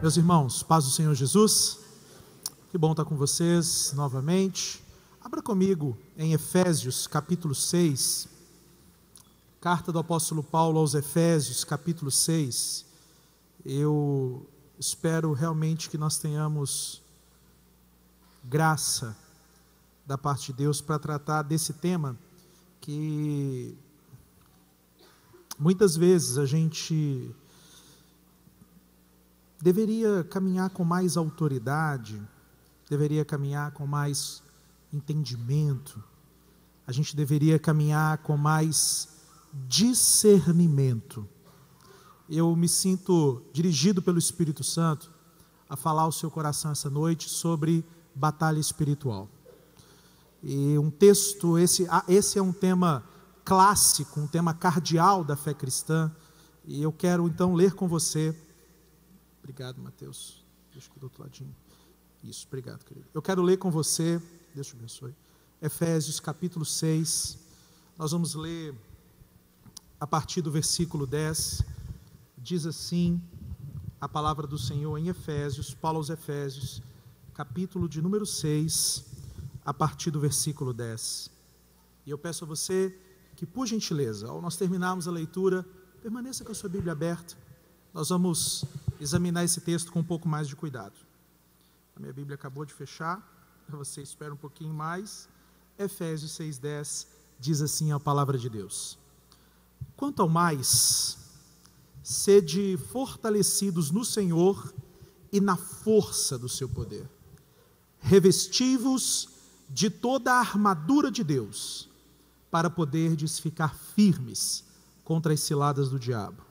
Meus irmãos, paz do Senhor Jesus, que bom estar com vocês novamente. Abra comigo em Efésios capítulo 6, carta do apóstolo Paulo aos Efésios capítulo 6. Eu espero realmente que nós tenhamos graça da parte de Deus para tratar desse tema que muitas vezes a gente deveria caminhar com mais autoridade, deveria caminhar com mais entendimento, a gente deveria caminhar com mais discernimento. Eu me sinto dirigido pelo Espírito Santo a falar ao seu coração essa noite sobre batalha espiritual. E um texto, esse é um tema clássico, um tema cardeal da fé cristã, e eu quero então ler com você. Obrigado, Mateus. Deixa eu do outro ladinho. Isso, obrigado, querido. Eu quero ler com você, Deus te abençoe, Efésios capítulo 6. Nós vamos ler a partir do versículo 10. Diz assim a palavra do Senhor em Efésios, Paulo aos Efésios, capítulo de número 6, a partir do versículo 10. E eu peço a você que, por gentileza, ao nós terminarmos a leitura, permaneça com a sua Bíblia aberta. Nós vamos examinar esse texto com um pouco mais de cuidado. A minha Bíblia acabou de fechar, você espera um pouquinho mais. Efésios 6,10 diz assim a palavra de Deus: quanto ao mais, sede fortalecidos no Senhor e na força do seu poder. Revesti-vos de toda a armadura de Deus, para poderdes ficar firmes contra as ciladas do diabo.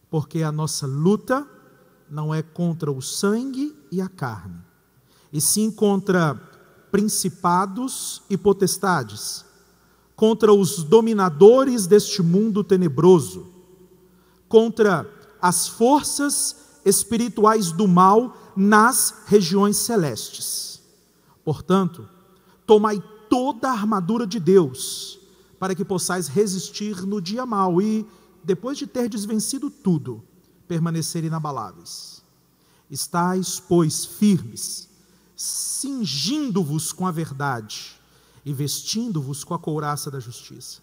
Porque a nossa luta não é contra o sangue e a carne, e sim contra principados e potestades, contra os dominadores deste mundo tenebroso, contra as forças espirituais do mal nas regiões celestes. Portanto, tomai toda a armadura de Deus, para que possais resistir no dia mau e, depois de terdes vencido tudo, permanecer inabaláveis. Estais, pois, firmes, cingindo-vos com a verdade e vestindo-vos com a couraça da justiça.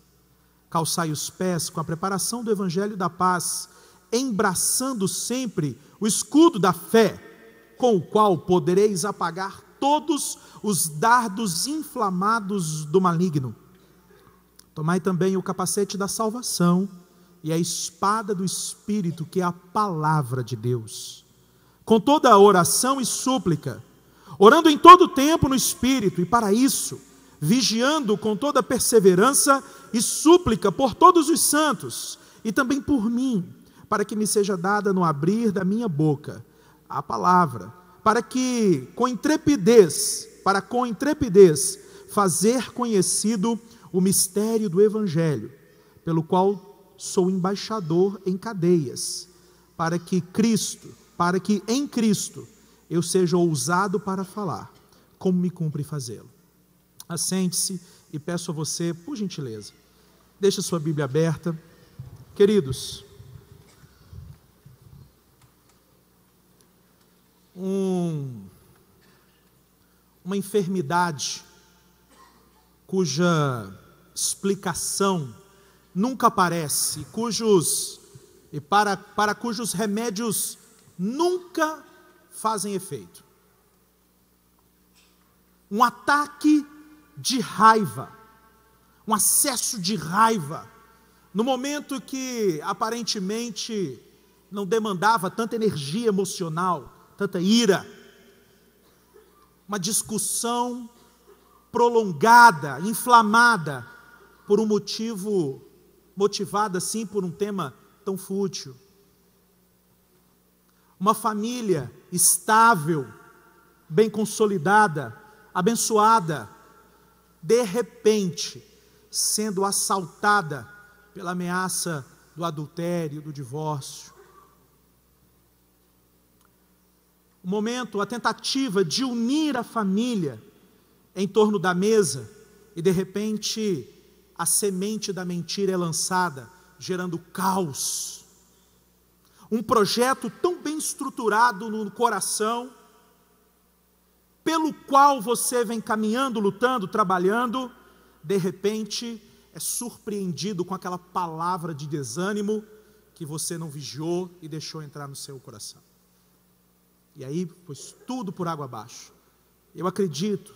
Calçai os pés com a preparação do evangelho da paz, embraçando sempre o escudo da fé, com o qual podereis apagar todos os dardos inflamados do maligno. Tomai também o capacete da salvação e a espada do Espírito, que é a palavra de Deus, com toda a oração e súplica, orando em todo o tempo no Espírito, e para isso, vigiando com toda perseverança e súplica por todos os santos, e também por mim, para que me seja dada no abrir da minha boca a palavra, para com intrepidez, fazer conhecido o mistério do Evangelho, pelo qual sou embaixador em cadeias, para que em Cristo eu seja ousado para falar, como me cumpre fazê-lo. Assente-se e peço a você, por gentileza, deixe a sua Bíblia aberta. Queridos, uma enfermidade cuja explicação nunca aparece, para cujos remédios nunca fazem efeito. Um ataque de raiva, um acesso de raiva, no momento que aparentemente não demandava tanta energia emocional, tanta ira, uma discussão prolongada, inflamada, por um motivo, motivada assim por um tema tão fútil. Uma família estável, bem consolidada, abençoada, de repente, sendo assaltada pela ameaça do adultério, do divórcio. O momento, a tentativa de unir a família em torno da mesa, e de repente a semente da mentira é lançada, gerando caos. um projeto tão bem estruturado no coração, pelo qual você vem caminhando, lutando, trabalhando, de repente é surpreendido com aquela palavra de desânimo que você não vigiou e deixou entrar no seu coração. E aí, pôs tudo por água abaixo. Eu acredito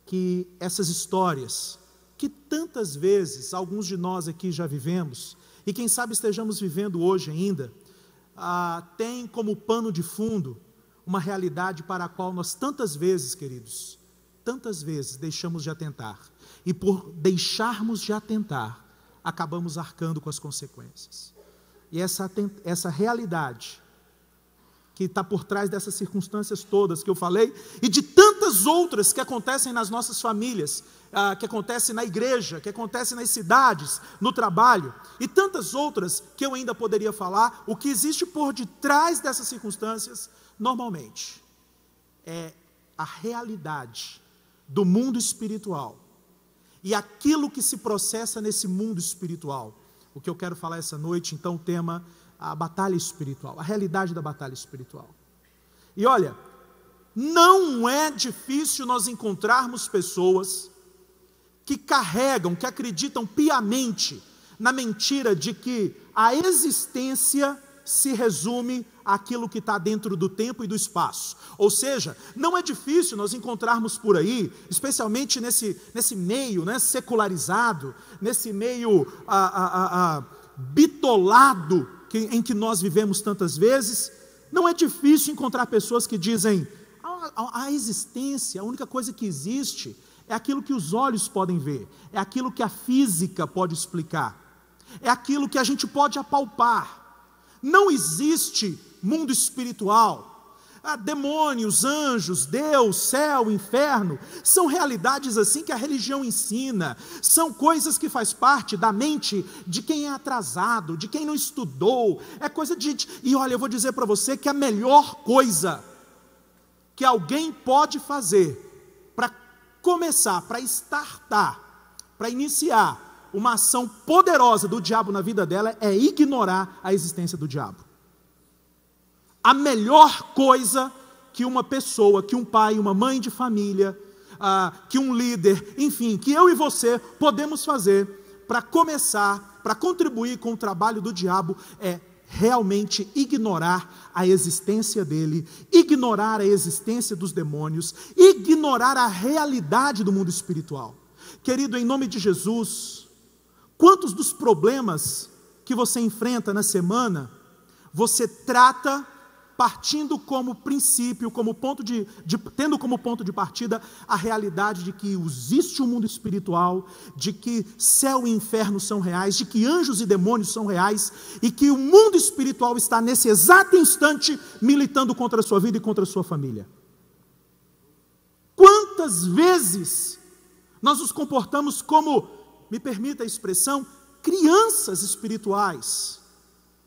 que essas histórias, que tantas vezes alguns de nós aqui já vivemos, e quem sabe estejamos vivendo hoje ainda, tem como pano de fundo uma realidade para a qual nós tantas vezes, queridos, tantas vezes deixamos de atentar, e por deixarmos de atentar, acabamos arcando com as consequências. E essa realidade que está por trás dessas circunstâncias todas que eu falei, e de tantas outras que acontecem nas nossas famílias, que acontecem na igreja, que acontecem nas cidades, no trabalho, e tantas outras que eu ainda poderia falar, o que existe por detrás dessas circunstâncias, normalmente, é a realidade do mundo espiritual, e aquilo que se processa nesse mundo espiritual. O que eu quero falar essa noite, então, o tema, a batalha espiritual, a realidade da batalha espiritual. E olha, não é difícil nós encontrarmos pessoas que carregam, que acreditam piamente na mentira de que a existência se resume àquilo que está dentro do tempo e do espaço. Ou seja, não é difícil nós encontrarmos por aí, especialmente nesse meio, né, secularizado, nesse meio bitolado em que nós vivemos tantas vezes, não é difícil encontrar pessoas que dizem, a existência, a única coisa que existe é aquilo que os olhos podem ver, é aquilo que a física pode explicar, é aquilo que a gente pode apalpar. Não existe mundo espiritual. Demônios, anjos, Deus, céu, inferno, são realidades assim que a religião ensina, são coisas que faz parte da mente de quem é atrasado, de quem não estudou, é coisa e olha, eu vou dizer para você que a melhor coisa que alguém pode fazer para começar, para startar, para iniciar uma ação poderosa do diabo na vida dela é ignorar a existência do diabo. A melhor coisa que uma pessoa, que um pai, uma mãe de família, que um líder, enfim, que eu e você podemos fazer para começar, para contribuir com o trabalho do diabo é realmente ignorar a existência dele, ignorar a existência dos demônios, ignorar a realidade do mundo espiritual. Querido, em nome de Jesus, quantos dos problemas que você enfrenta na semana, você trata partindo como princípio, tendo como ponto de partida a realidade de que existe um mundo espiritual, de que céu e inferno são reais, de que anjos e demônios são reais, e que o mundo espiritual está nesse exato instante militando contra a sua vida e contra a sua família. Quantas vezes nós nos comportamos como, me permita a expressão, crianças espirituais,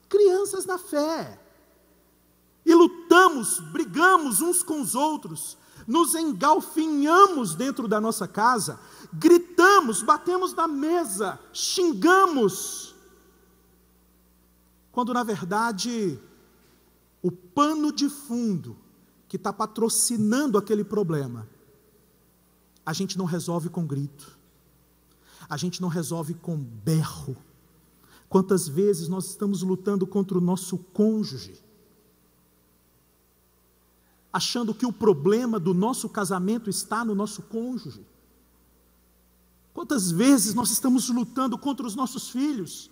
crianças na fé, e lutamos, brigamos uns com os outros, nos engalfinhamos dentro da nossa casa, gritamos, batemos na mesa, xingamos, quando na verdade o pano de fundo que está patrocinando aquele problema, a gente não resolve com grito, a gente não resolve com berro. Quantas vezes nós estamos lutando contra o nosso cônjuge, achando que o problema do nosso casamento está no nosso cônjuge? Quantas vezes nós estamos lutando contra os nossos filhos,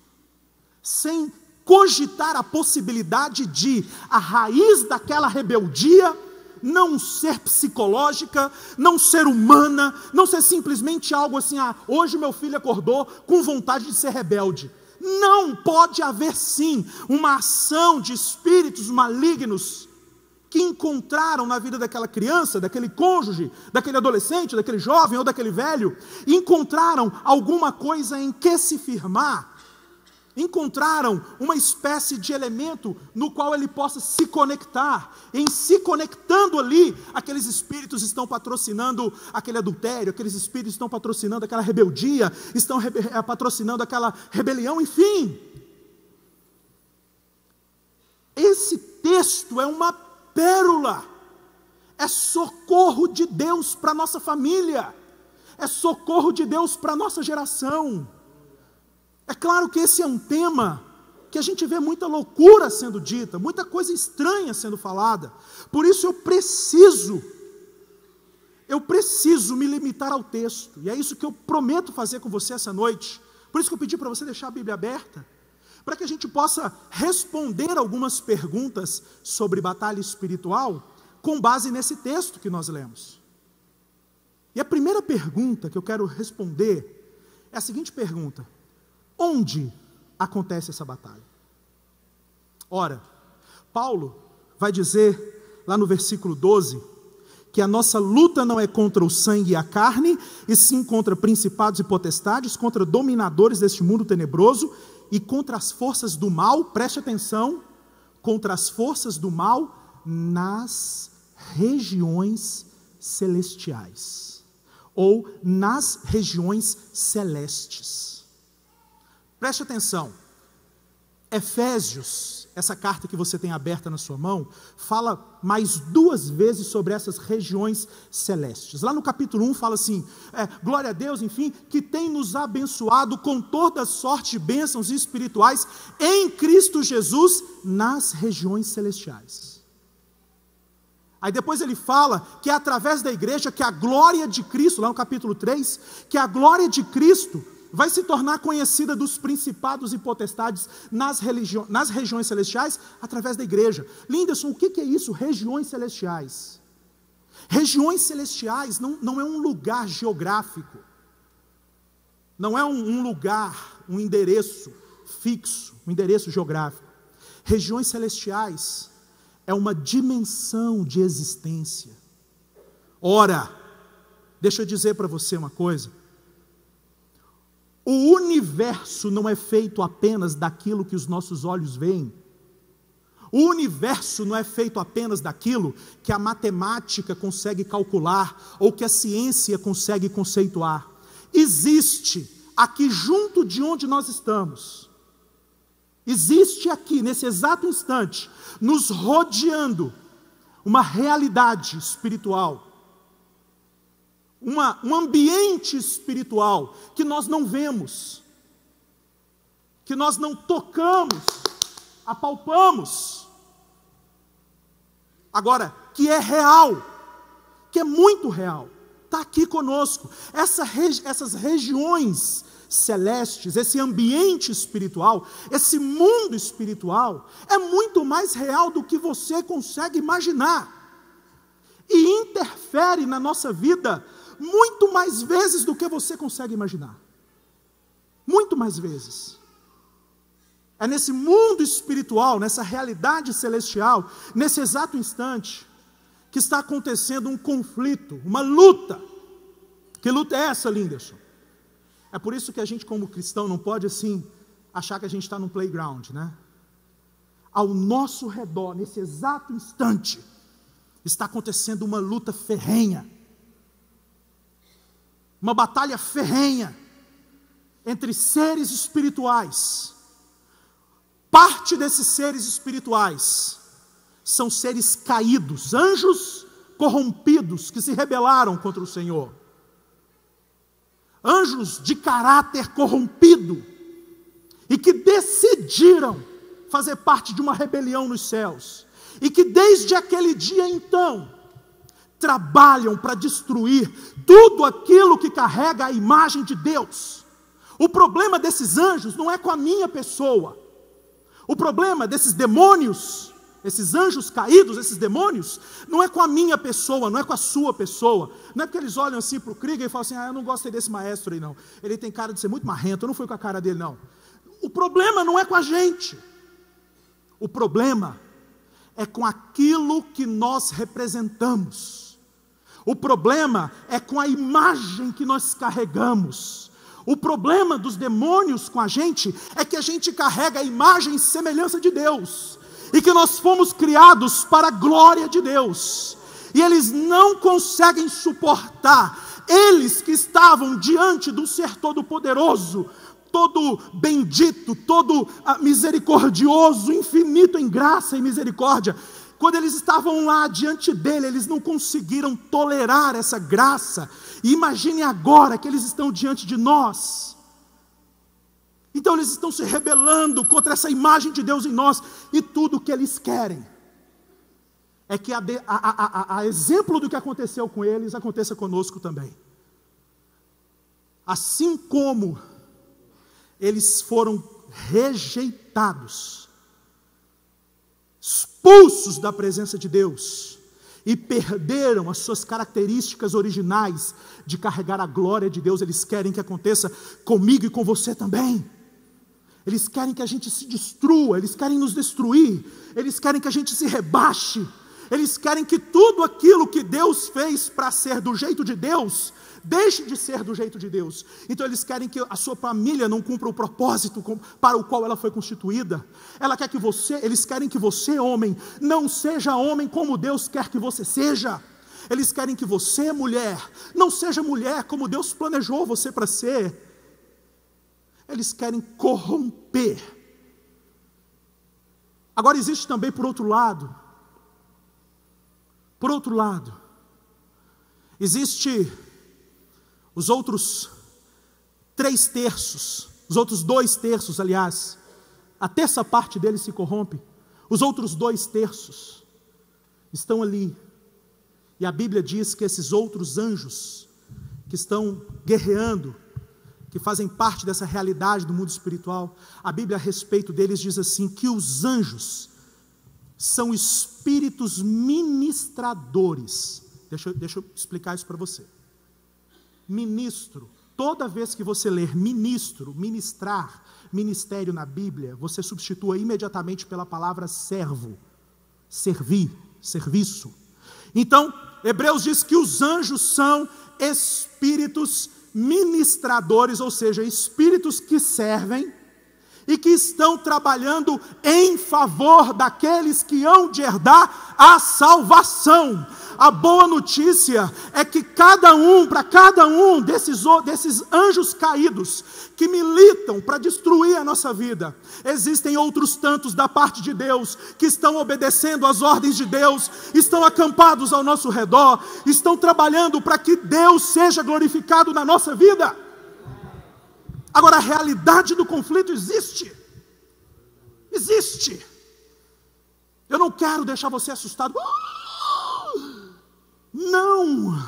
sem cogitar a possibilidade de a raiz daquela rebeldia não ser psicológica, não ser humana, não ser simplesmente algo assim, hoje meu filho acordou com vontade de ser rebelde. Não, pode haver sim uma ação de espíritos malignos que encontraram na vida daquela criança, daquele cônjuge, daquele adolescente, daquele jovem ou daquele velho, encontraram alguma coisa em que se firmar, encontraram uma espécie de elemento no qual ele possa se conectar. Em se conectando ali, aqueles espíritos estão patrocinando aquele adultério, aqueles espíritos estão patrocinando aquela rebeldia, estão patrocinando aquela rebelião, enfim. texto é uma pérola, é socorro de Deus para a nossa família, é socorro de Deus para a nossa geração. É claro que esse é um tema que a gente vê muita loucura sendo dita, muita coisa estranha sendo falada. Por isso eu preciso me limitar ao texto, e é isso que eu prometo fazer com você essa noite. Por isso que eu pedi para você deixar a Bíblia aberta, para que a gente possa responder algumas perguntas sobre batalha espiritual, com base nesse texto que nós lemos. E a primeira pergunta que eu quero responder é a seguinte pergunta: onde acontece essa batalha? Ora, Paulo vai dizer lá no versículo 12, que a nossa luta não é contra o sangue e a carne, e sim contra principados e potestades, contra dominadores deste mundo tenebroso, e contra as forças do mal, preste atenção, contra as forças do mal nas regiões celestiais, ou nas regiões celestes. Preste atenção, Efésios, essa carta que você tem aberta na sua mão, fala mais 2 vezes sobre essas regiões celestes. Lá no capítulo 1 fala assim, glória a Deus, enfim, que tem nos abençoado com toda sorte de bênçãos espirituais em Cristo Jesus nas regiões celestiais. Aí depois ele fala que é através da igreja que a glória de Cristo, lá no capítulo 3, que a glória de Cristo vai se tornar conhecida dos principados e potestades nas regiões celestiais, através da igreja. Linderson, o que é isso? Regiões celestiais. Regiões celestiais não é um lugar geográfico, não é um lugar, um endereço fixo, um endereço geográfico. Regiões celestiais é uma dimensão de existência. Ora, deixa eu dizer para você uma coisa, o universo não é feito apenas daquilo que os nossos olhos veem. O universo não é feito apenas daquilo que a matemática consegue calcular, ou que a ciência consegue conceituar. Existe aqui junto de onde nós estamos, existe aqui, nesse exato instante, nos rodeando, uma realidade espiritual, um ambiente espiritual que nós não vemos, que nós não tocamos, apalpamos, agora, que é real, que é muito real, está aqui conosco. Essas regiões celestes, esse ambiente espiritual, esse mundo espiritual, é muito mais real do que você consegue imaginar, e interfere na nossa vida muito mais vezes do que você consegue imaginar. Muito mais vezes. É nesse mundo espiritual, nessa realidade celestial, nesse exato instante, que está acontecendo um conflito, uma luta. Que luta é essa, Linderson? É por isso que a gente, como cristão, não pode assim achar que a gente está num playground, né? Ao nosso redor, nesse exato instante, está acontecendo uma luta ferrenha, uma batalha ferrenha entre seres espirituais. Parte desses seres espirituais são seres caídos, anjos corrompidos que se rebelaram contra o Senhor. Anjos de caráter corrompido e que decidiram fazer parte de uma rebelião nos céus, e que desde aquele dia então trabalham para destruir tudo aquilo que carrega a imagem de Deus. O problema desses anjos não é com a minha pessoa. O problema desses demônios, esses anjos caídos, esses demônios, não é com a minha pessoa, não é com a sua pessoa. Não é porque eles olham assim para o Krieger e falam assim, eu não gostei desse maestro aí não. Ele tem cara de ser muito marrento, eu não fui com a cara dele não. O problema não é com a gente. O problema é com aquilo que nós representamos. O problema é com a imagem que nós carregamos. O problema dos demônios com a gente é que a gente carrega a imagem e semelhança de Deus, e que nós fomos criados para a glória de Deus, e eles não conseguem suportar, eles que estavam diante do Ser Todo-Poderoso, todo bendito, todo misericordioso, infinito em graça e misericórdia. Quando eles estavam lá diante dele, eles não conseguiram tolerar essa graça. E imagine agora que eles estão diante de nós. Então eles estão se rebelando contra essa imagem de Deus em nós. E tudo o que eles querem é que a exemplo do que aconteceu com eles, aconteça conosco também. Assim como eles foram rejeitados, expulsos da presença de Deus, e perderam as suas características originais de carregar a glória de Deus, eles querem que aconteça comigo e com você também. Eles querem que a gente se destrua, eles querem nos destruir, eles querem que a gente se rebaixe, eles querem que tudo aquilo que Deus fez para ser do jeito de Deus, deixe de ser do jeito de Deus. Então eles querem que a sua família não cumpra o propósito para o qual ela foi constituída. Eles querem que você, homem, não seja homem como Deus quer que você seja. Eles querem que você, mulher, não seja mulher como Deus planejou você para ser. Eles querem corromper. Agora existe também por outro lado, existe os outros 3/3, os outros 2/3, aliás, a terça parte deles se corrompe, os outros 2/3 estão ali, e a Bíblia diz que esses outros anjos, que estão guerreando, que fazem parte dessa realidade do mundo espiritual, a Bíblia a respeito deles diz assim, que os anjos são espíritos ministradores. Deixa eu explicar isso para você. Ministro, toda vez que você ler ministro, ministrar, ministério na Bíblia, você substitua imediatamente pela palavra servo, servir, serviço. Então, Hebreus diz que os anjos são espíritos ministradores, ou seja, espíritos que servem e que estão trabalhando em favor daqueles que hão de herdar a salvação. A boa notícia é que para cada um desses anjos caídos que militam para destruir a nossa vida, existem outros tantos da parte de Deus que estão obedecendo às ordens de Deus, estão acampados ao nosso redor, estão trabalhando para que Deus seja glorificado na nossa vida. Agora, a realidade do conflito existe. Eu não quero deixar você assustado. Não!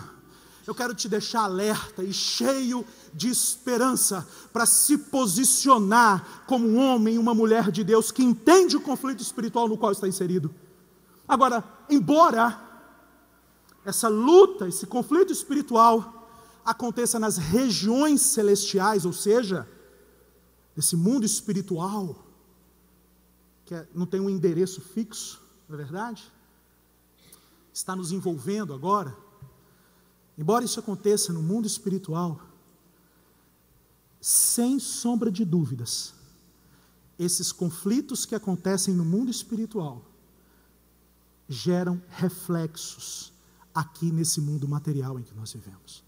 Eu quero te deixar alerta e cheio de esperança para se posicionar como um homem e uma mulher de Deus que entende o conflito espiritual no qual está inserido. Agora, embora essa luta, esse conflito espiritual aconteça nas regiões celestiais, ou seja, nesse mundo espiritual, que não tem um endereço fixo, não é verdade? Está nos envolvendo agora. Embora isso aconteça no mundo espiritual, sem sombra de dúvidas, esses conflitos que acontecem no mundo espiritual geram reflexos aqui nesse mundo material em que nós vivemos.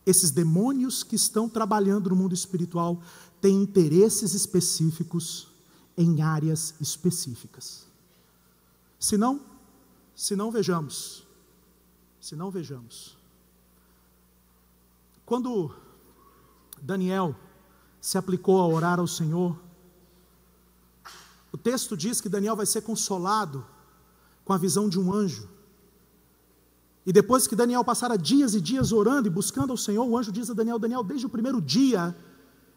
Esses demônios que estão trabalhando no mundo espiritual têm interesses específicos em áreas específicas. Se não vejamos. Quando Daniel se aplicou a orar ao Senhor, o texto diz que Daniel vai ser consolado com a visão de um anjo. E depois que Daniel passara dias e dias orando e buscando ao Senhor, o anjo diz a Daniel, desde o primeiro dia,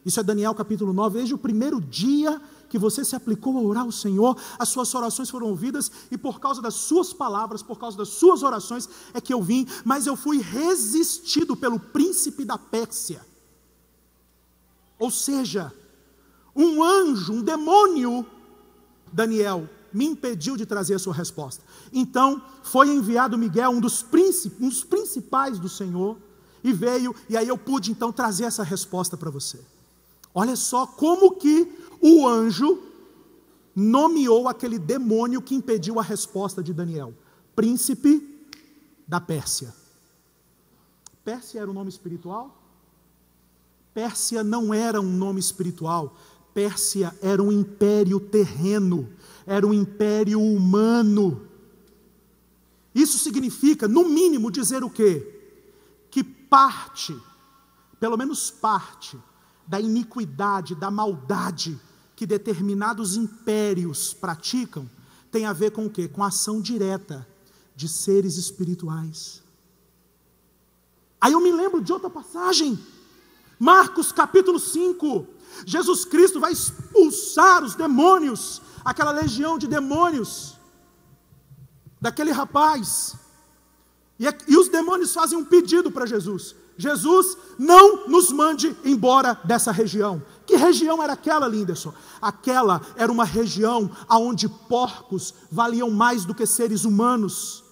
isso é Daniel capítulo 9, desde o primeiro dia que você se aplicou a orar ao Senhor, as suas orações foram ouvidas, e por causa das suas palavras, por causa das suas orações, é que eu vim, mas eu fui resistido pelo príncipe da Pérsia. Ou seja, um anjo, um demônio, Daniel, me impediu de trazer a sua resposta. Então, foi enviado Miguel, um dos principais do Senhor, e veio, e aí eu pude então trazer essa resposta para você. Olha só como que o anjo nomeou aquele demônio que impediu a resposta de Daniel. Príncipe da Pérsia. Pérsia era um nome espiritual? Pérsia não era um nome espiritual, Pérsia era um império terreno, era um império humano. Isso significa, no mínimo, dizer o quê? Que parte, pelo menos parte, da iniquidade, da maldade que determinados impérios praticam, tem a ver com o quê? Com a ação direta de seres espirituais. Aí eu me lembro de outra passagem, Marcos capítulo 5, Jesus Cristo vai expulsar os demônios, aquela legião de demônios, daquele rapaz, e os demônios fazem um pedido para Jesus: Jesus, não nos mande embora dessa região. Que região era aquela, Linderson? Aquela era uma região onde porcos valiam mais do que seres humanos.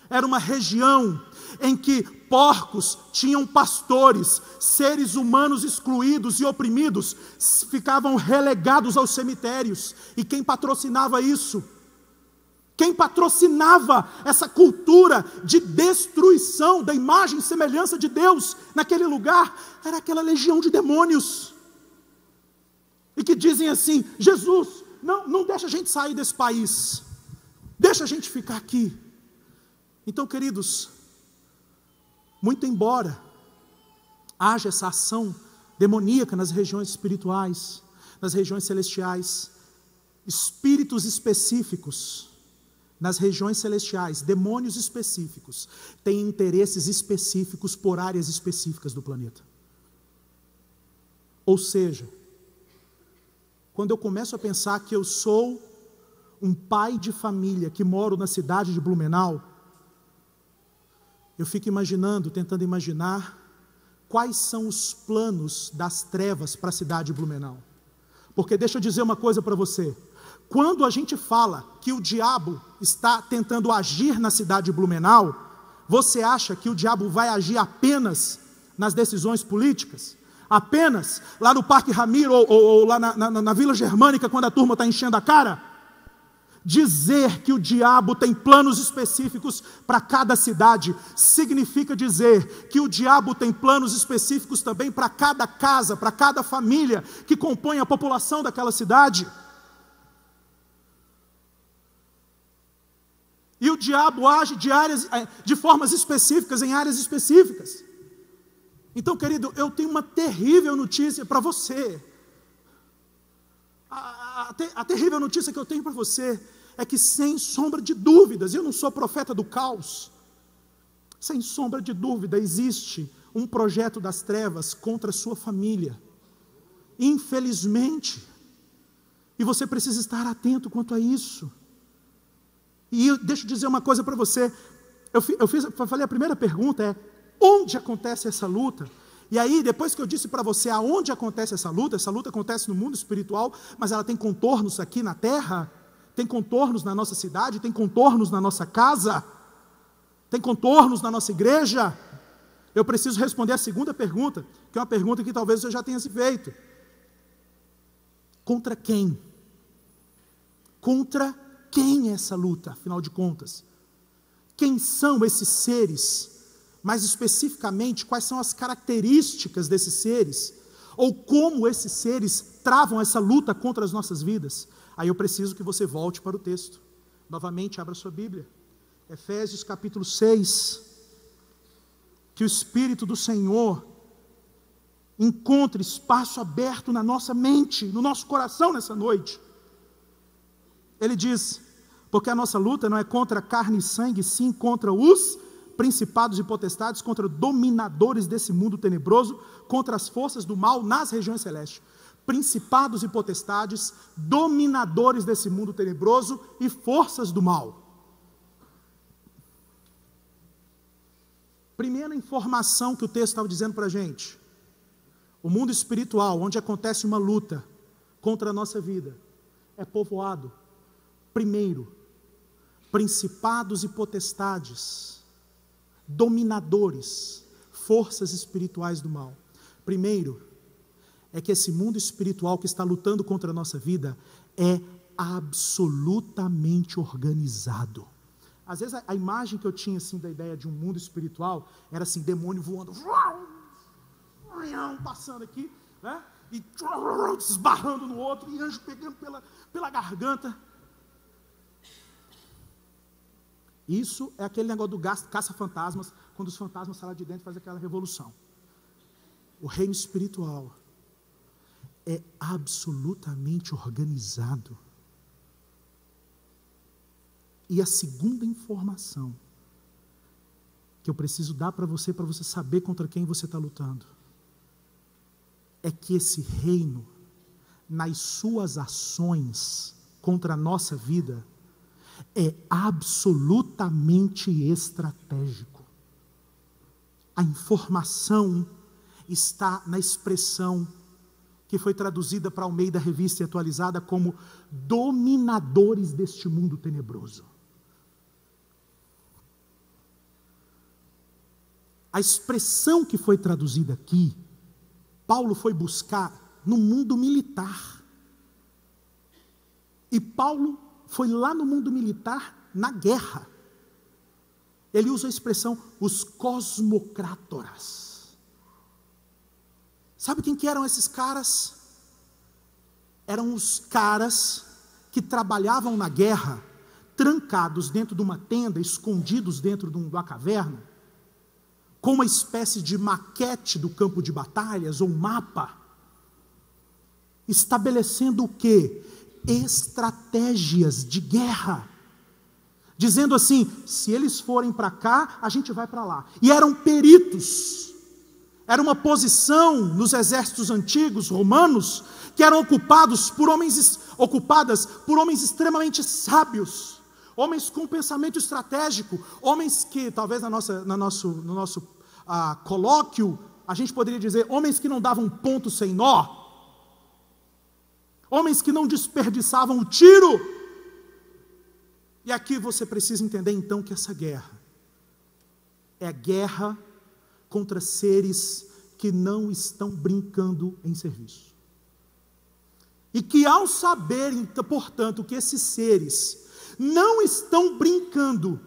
Era uma região em que porcos tinham pastores, seres humanos excluídos e oprimidos ficavam relegados aos cemitérios. E quem patrocinava isso? Quem patrocinava essa cultura de destruição da imagem e semelhança de Deus naquele lugar? Era aquela legião de demônios. E que dizem assim: Jesus, não deixa a gente sair desse país, deixa a gente ficar aqui. Então, queridos, muito embora haja essa ação demoníaca nas regiões espirituais, nas regiões celestiais, espíritos específicos nas regiões celestiais, demônios específicos, têm interesses específicos por áreas específicas do planeta. Ou seja, quando eu começo a pensar que eu sou um pai de família que moro na cidade de Blumenau, eu fico imaginando, tentando imaginar quais são os planos das trevas para a cidade de Blumenau. Porque deixa eu dizer uma coisa para você: quando a gente fala que o diabo está tentando agir na cidade de Blumenau, você acha que o diabo vai agir apenas nas decisões políticas? Apenas lá no Parque Ramiro ou lá na Vila Germânica, quando a turma está enchendo a cara? Dizer que o diabo tem planos específicos para cada cidade significa dizer que o diabo tem planos específicos também para cada casa, para cada família que compõe a população daquela cidade. E o diabo age de formas específicas, em áreas específicas. Então, querido, eu tenho uma terrível notícia para você. A terrível notícia que eu tenho para você é que, sem sombra de dúvidas, eu não sou profeta do caos, sem sombra de dúvida, existe um projeto das trevas contra a sua família, infelizmente, e você precisa estar atento quanto a isso. E deixa eu dizer uma coisa para você, eu falei, a primeira pergunta é: onde acontece essa luta? E aí, depois que eu disse para você aonde acontece essa luta acontece no mundo espiritual, mas ela tem contornos aqui na terra, tem contornos na nossa cidade, tem contornos na nossa casa, tem contornos na nossa igreja. Eu preciso responder a segunda pergunta, que é uma pergunta que talvez você já tenha se feito: contra quem? Contra quem é essa luta, afinal de contas? Quem são esses seres? Mais especificamente, quais são as características desses seres? Ou como esses seres travam essa luta contra as nossas vidas? Aí eu preciso que você volte para o texto. Novamente, abra sua Bíblia. Efésios capítulo 6. Que o Espírito do Senhor encontre espaço aberto na nossa mente, no nosso coração nessa noite. Ele diz: porque a nossa luta não é contra carne e sangue, sim contra os principados e potestades, contra dominadores desse mundo tenebroso, contra as forças do mal nas regiões celestes. Principados e potestades, dominadores desse mundo tenebroso e forças do mal. Primeira informação que o texto estava dizendo para a gente: o mundo espiritual, onde acontece uma luta contra a nossa vida, é povoado, primeiro, principados e potestades, dominadores, forças espirituais do mal. Primeiro, é que esse mundo espiritual que está lutando contra a nossa vida é absolutamente organizado. Às vezes a imagem que eu tinha assim da ideia de um mundo espiritual era assim, demônio voando, passando aqui, né? E esbarrando no outro, e anjo pegando pela garganta. Isso é aquele negócio do caça-fantasmas, quando os fantasmas saem lá de dentro e fazem aquela revolução. O reino espiritual é absolutamente organizado. E a segunda informação que eu preciso dar para você saber contra quem você está lutando, é que esse reino, nas suas ações contra a nossa vida, é absolutamente estratégico. A informação está na expressão que foi traduzida para Almeida Revista e Atualizada como dominadores deste mundo tenebroso. A expressão que foi traduzida aqui, Paulo foi buscar no mundo militar. E Paulo foi lá no mundo militar, na guerra. Ele usa a expressão, os cosmocrátoras. Sabe quem que eram esses caras? Eram os caras que trabalhavam na guerra, trancados dentro de uma tenda, escondidos dentro de uma caverna, com uma espécie de maquete do campo de batalhas, ou mapa, estabelecendo o quê? Estratégias de guerra, dizendo assim, se eles forem para cá, a gente vai para lá. E eram peritos, era uma posição nos exércitos antigos, romanos, que eram ocupadas por homens extremamente sábios, homens com pensamento estratégico, homens que, talvez no nosso colóquio, a gente poderia dizer, homens que não davam ponto sem nó, homens que não desperdiçavam o tiro. E aqui você precisa entender então que essa guerra é guerra contra seres que não estão brincando em serviço. E que ao saberem, portanto, que esses seres não estão brincando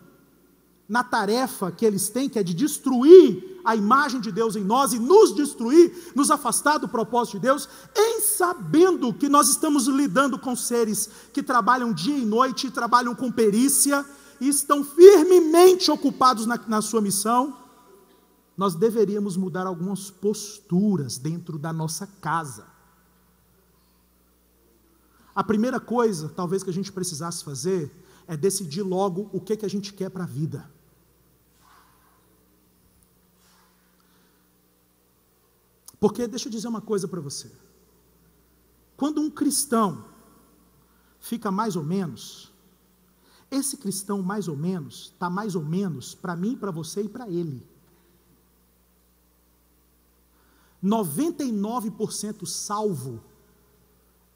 na tarefa que eles têm, que é de destruir a imagem de Deus em nós e nos destruir, nos afastar do propósito de Deus, em sabendo que nós estamos lidando com seres que trabalham dia e noite, trabalham com perícia e estão firmemente ocupados na sua missão, nós deveríamos mudar algumas posturas dentro da nossa casa. A primeira coisa, talvez, que a gente precisasse fazer, é decidir logo o que a gente quer para a vida. Porque, deixa eu dizer uma coisa para você. Quando um cristão fica mais ou menos, esse cristão mais ou menos, está mais ou menos para mim, para você e para ele. 99% salvo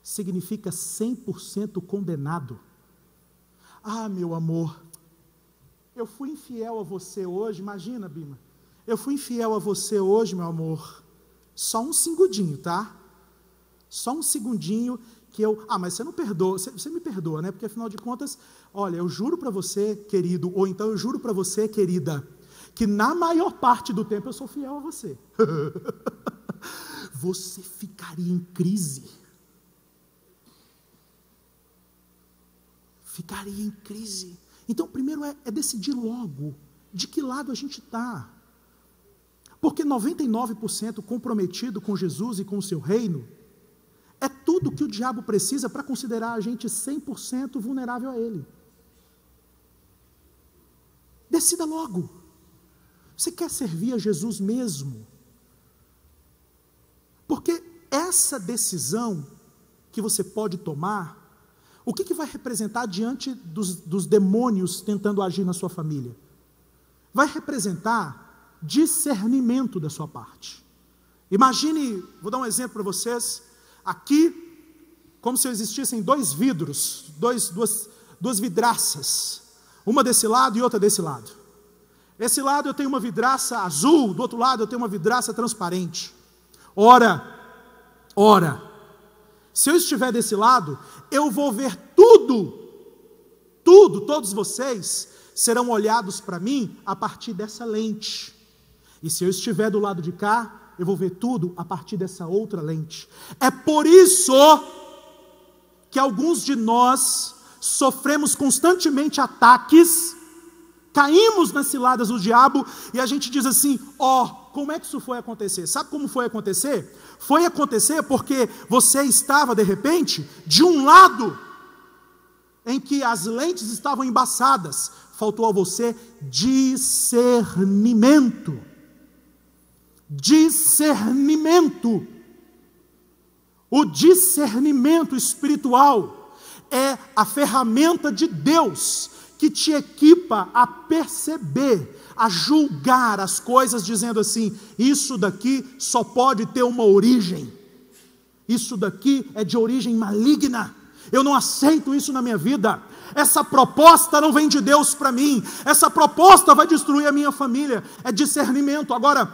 significa 100% condenado. Ah, meu amor, eu fui infiel a você hoje, imagina, Bima, eu fui infiel a você hoje, meu amor, só um segundinho, tá? Só um segundinho que eu... Ah, mas você não perdoa, você me perdoa, né? Porque afinal de contas, olha, eu juro para você, querido, ou então eu juro para você, querida, que na maior parte do tempo eu sou fiel a você. Você ficaria em crise. Ficaria em crise. Então, primeiro é decidir logo de que lado a gente está. Porque 99% comprometido com Jesus e com o seu reino é tudo que o diabo precisa para considerar a gente 100% vulnerável a ele. Decida logo. Você quer servir a Jesus mesmo? Porque essa decisão que você pode tomar, o que vai representar diante dos demônios tentando agir na sua família? Vai representar discernimento da sua parte. Imagine, vou dar um exemplo para vocês, aqui, como se existissem dois vidros, duas vidraças, uma desse lado e outra desse lado. Esse lado eu tenho uma vidraça azul, do outro lado eu tenho uma vidraça transparente. Ora, se eu estiver desse lado, eu vou ver todos vocês serão olhados para mim a partir dessa lente. E se eu estiver do lado de cá, eu vou ver tudo a partir dessa outra lente. É por isso que alguns de nós sofremos constantemente ataques, caímos nas ciladas do diabo, e a gente diz assim: como é que isso foi acontecer? Sabe como foi acontecer? Foi acontecer porque você estava, de repente, de um lado em que as lentes estavam embaçadas. Faltou a você discernimento. Discernimento. O discernimento espiritual é a ferramenta de Deus que te equipa a perceber, a julgar as coisas, dizendo assim: isso daqui só pode ter uma origem, isso daqui é de origem maligna, eu não aceito isso na minha vida, essa proposta não vem de Deus para mim, essa proposta vai destruir a minha família. É discernimento. Agora,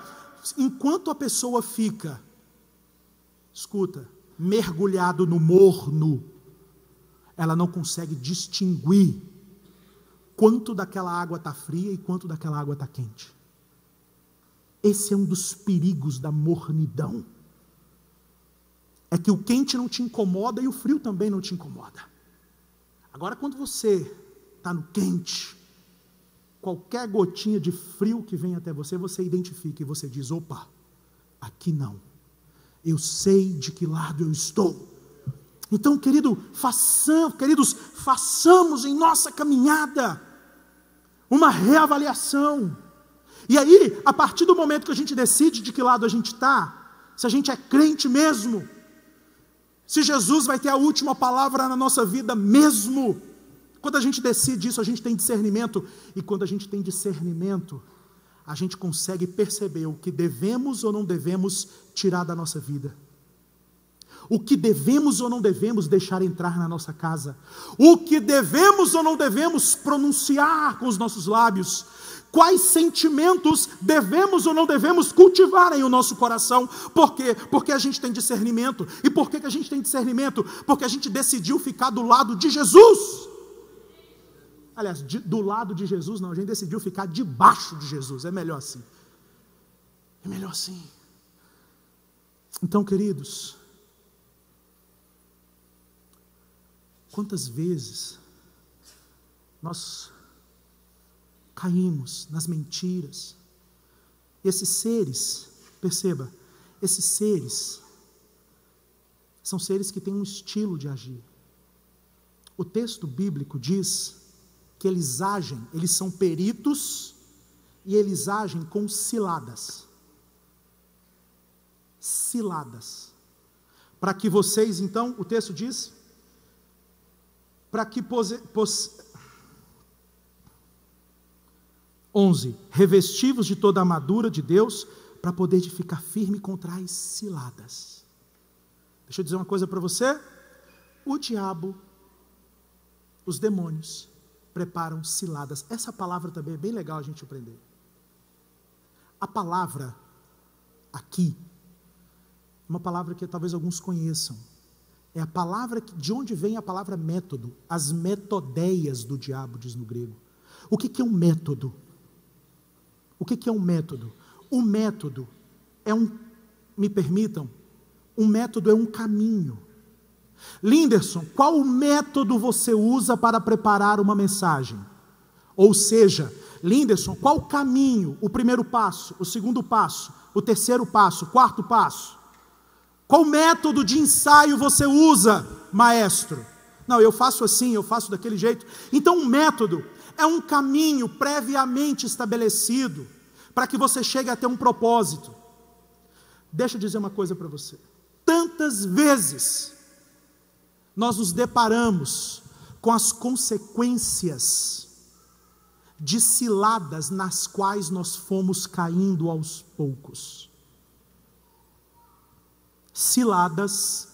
enquanto a pessoa fica, escuta, mergulhado no morno, ela não consegue distinguir quanto daquela água está fria e quanto daquela água está quente. Esse é um dos perigos da mornidão. É que o quente não te incomoda e o frio também não te incomoda. Agora, quando você está no quente, qualquer gotinha de frio que vem até você, você identifica e você diz: opa, aqui não. Eu sei de que lado eu estou. Então, queridos, façamos em nossa caminhada uma reavaliação. E aí, a partir do momento que a gente decide de que lado a gente está, se a gente é crente mesmo, se Jesus vai ter a última palavra na nossa vida mesmo, quando a gente decide isso, a gente tem discernimento. E quando a gente tem discernimento, a gente consegue perceber o que devemos ou não devemos tirar da nossa vida, o que devemos ou não devemos deixar entrar na nossa casa, o que devemos ou não devemos pronunciar com os nossos lábios, quais sentimentos devemos ou não devemos cultivar em o nosso coração. Por quê? Porque a gente tem discernimento. E por que a gente tem discernimento? Porque a gente decidiu ficar do lado de Jesus. Aliás, do lado de Jesus não, a gente decidiu ficar debaixo de Jesus. É melhor assim. É melhor assim. Então, queridos, quantas vezes nós caímos nas mentiras? Esses seres, perceba, esses seres são seres que têm um estilo de agir. O texto bíblico diz que eles agem, eles são peritos e eles agem com ciladas. Ciladas. Para que vocês, então, o texto diz, para que 11, revestivos de toda a armadura de Deus, para poder ficar firme contra as ciladas. Deixa eu dizer uma coisa para você: o diabo, os demônios, preparam ciladas. Essa palavra também é bem legal a gente aprender. A palavra aqui, uma palavra que talvez alguns conheçam, é a palavra de onde vem a palavra método, as metodeias do diabo, diz no grego. O que é um método? O que é um método? O método é me permitam, um método é um caminho. Linderson, qual método você usa para preparar uma mensagem? Ou seja, Linderson, qual caminho? O primeiro passo, o segundo passo, o terceiro passo, o quarto passo? Qual método de ensaio você usa, maestro? Não, eu faço assim, eu faço daquele jeito. Então, um método é um caminho previamente estabelecido para que você chegue até um propósito. Deixa eu dizer uma coisa para você. Tantas vezes nós nos deparamos com as consequências de ciladas nas quais nós fomos caindo aos poucos. Ciladas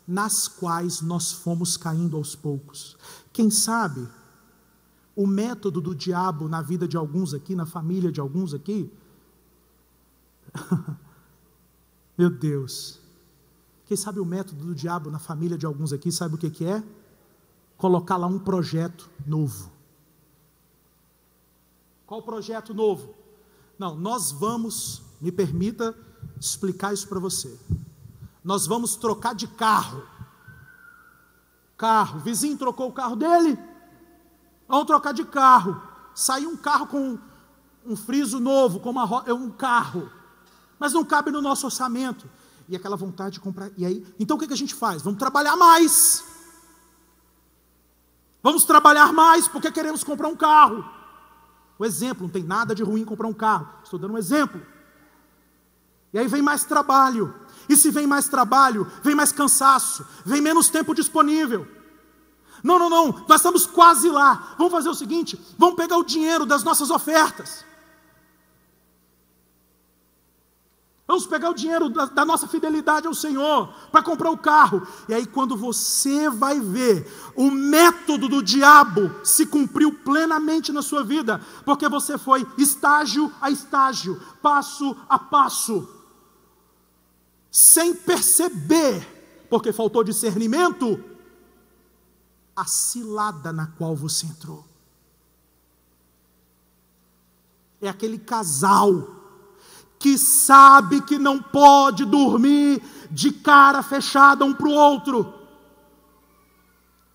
nas quais nós fomos caindo aos poucos. Quem sabe o método do diabo na vida de alguns aqui, na família de alguns aqui, meu Deus, quem sabe o método do diabo na família de alguns aqui, sabe o que é? Colocar lá um projeto novo. Qual projeto novo? Não, nós vamos, me permita explicar isso para você. Nós vamos trocar de carro. O vizinho trocou o carro dele. Vamos trocar de carro. Saiu um carro com um friso novo, com um carro. Mas não cabe no nosso orçamento. E aquela vontade de comprar. E aí, então o que a gente faz? Vamos trabalhar mais. Vamos trabalhar mais porque queremos comprar um carro. O exemplo, não tem nada de ruim em comprar um carro. Estou dando um exemplo. E aí vem mais trabalho. E se vem mais trabalho, vem mais cansaço, vem menos tempo disponível. Não, nós estamos quase lá. Vamos fazer o seguinte, vamos pegar o dinheiro das nossas ofertas. Vamos pegar o dinheiro da nossa fidelidade ao Senhor para comprar o carro. E aí quando você vai ver, o método do diabo se cumpriu plenamente na sua vida, porque você foi estágio a estágio, passo a passo, sem perceber, porque faltou discernimento, a cilada na qual você entrou. É aquele casal que sabe que não pode dormir de cara fechada um para o outro.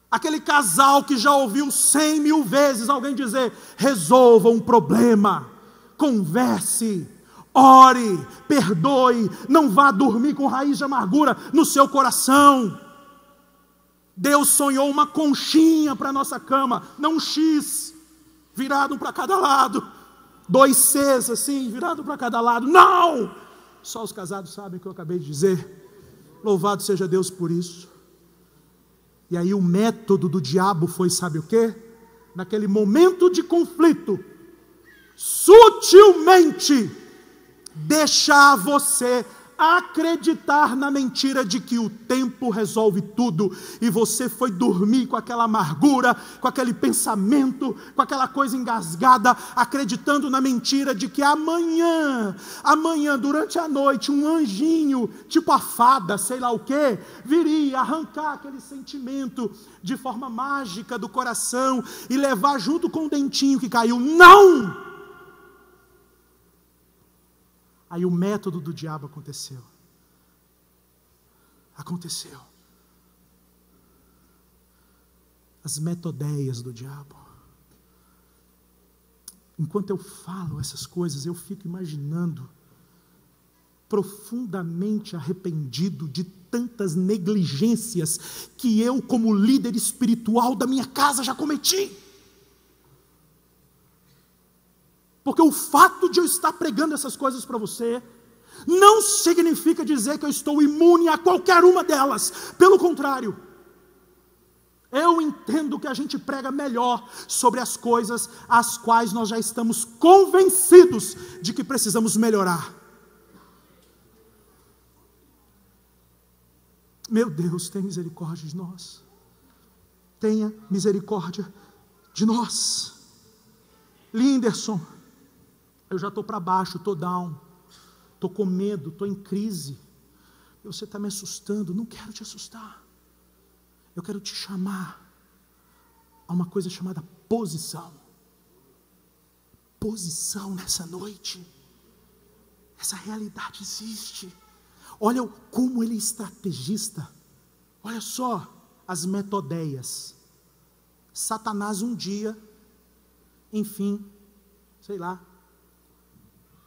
Aquele casal que já ouviu 100.000 vezes alguém dizer: resolva um problema, converse, ore, perdoe, não vá dormir com raiz de amargura no seu coração. Deus sonhou uma conchinha para a nossa cama, não um X, virado um para cada lado, 2 Cs assim, virado para cada lado. Não! Só os casados sabem o que eu acabei de dizer. Louvado seja Deus por isso. E aí o método do diabo foi, sabe o quê? Naquele momento de conflito, sutilmente deixar você acreditar na mentira de que o tempo resolve tudo, e você foi dormir com aquela amargura, com aquele pensamento, com aquela coisa engasgada, acreditando na mentira de que amanhã, durante a noite, um anjinho, tipo a fada, sei lá o que, viria arrancar aquele sentimento de forma mágica do coração e levar junto com o dentinho que caiu. Não! Aí o método do diabo aconteceu. As metodeias do diabo. Enquanto eu falo essas coisas, eu fico imaginando, profundamente arrependido de tantas negligências que eu, como líder espiritual da minha casa, já cometi. Porque o fato de eu estar pregando essas coisas para você não significa dizer que eu estou imune a qualquer uma delas. Pelo contrário, eu entendo que a gente prega melhor sobre as coisas as quais nós já estamos convencidos de que precisamos melhorar. Meu Deus, tenha misericórdia de nós. Tenha misericórdia de nós. Linderson, eu já estou para baixo, estou down, estou com medo, estou em crise. Você está me assustando. Não quero te assustar. Eu quero te chamar a uma coisa chamada posição. Posição nessa noite. Essa realidade existe. Olha como ele é estrategista. Olha só as metodeias. Satanás um dia, enfim, sei lá,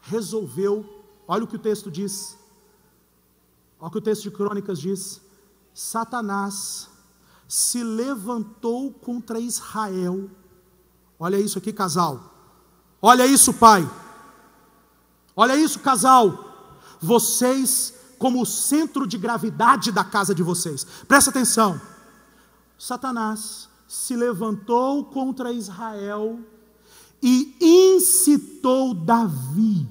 resolveu, olha o que o texto diz, olha o que o texto de Crônicas diz: Satanás se levantou contra Israel. Olha isso aqui, casal, olha isso, pai, olha isso, casal, vocês como o centro de gravidade da casa de vocês, presta atenção. Satanás se levantou contra Israel e incitou Davi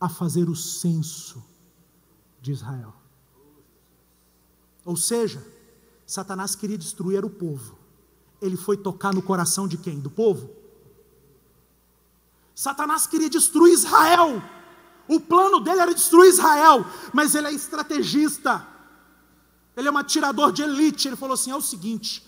a fazer o censo de Israel. Ou seja, Satanás queria destruir o povo. Ele foi tocar no coração de quem? Do povo? Satanás queria destruir Israel. O plano dele era destruir Israel, mas ele é estrategista. Ele é um atirador de elite. Ele falou assim: é o seguinte,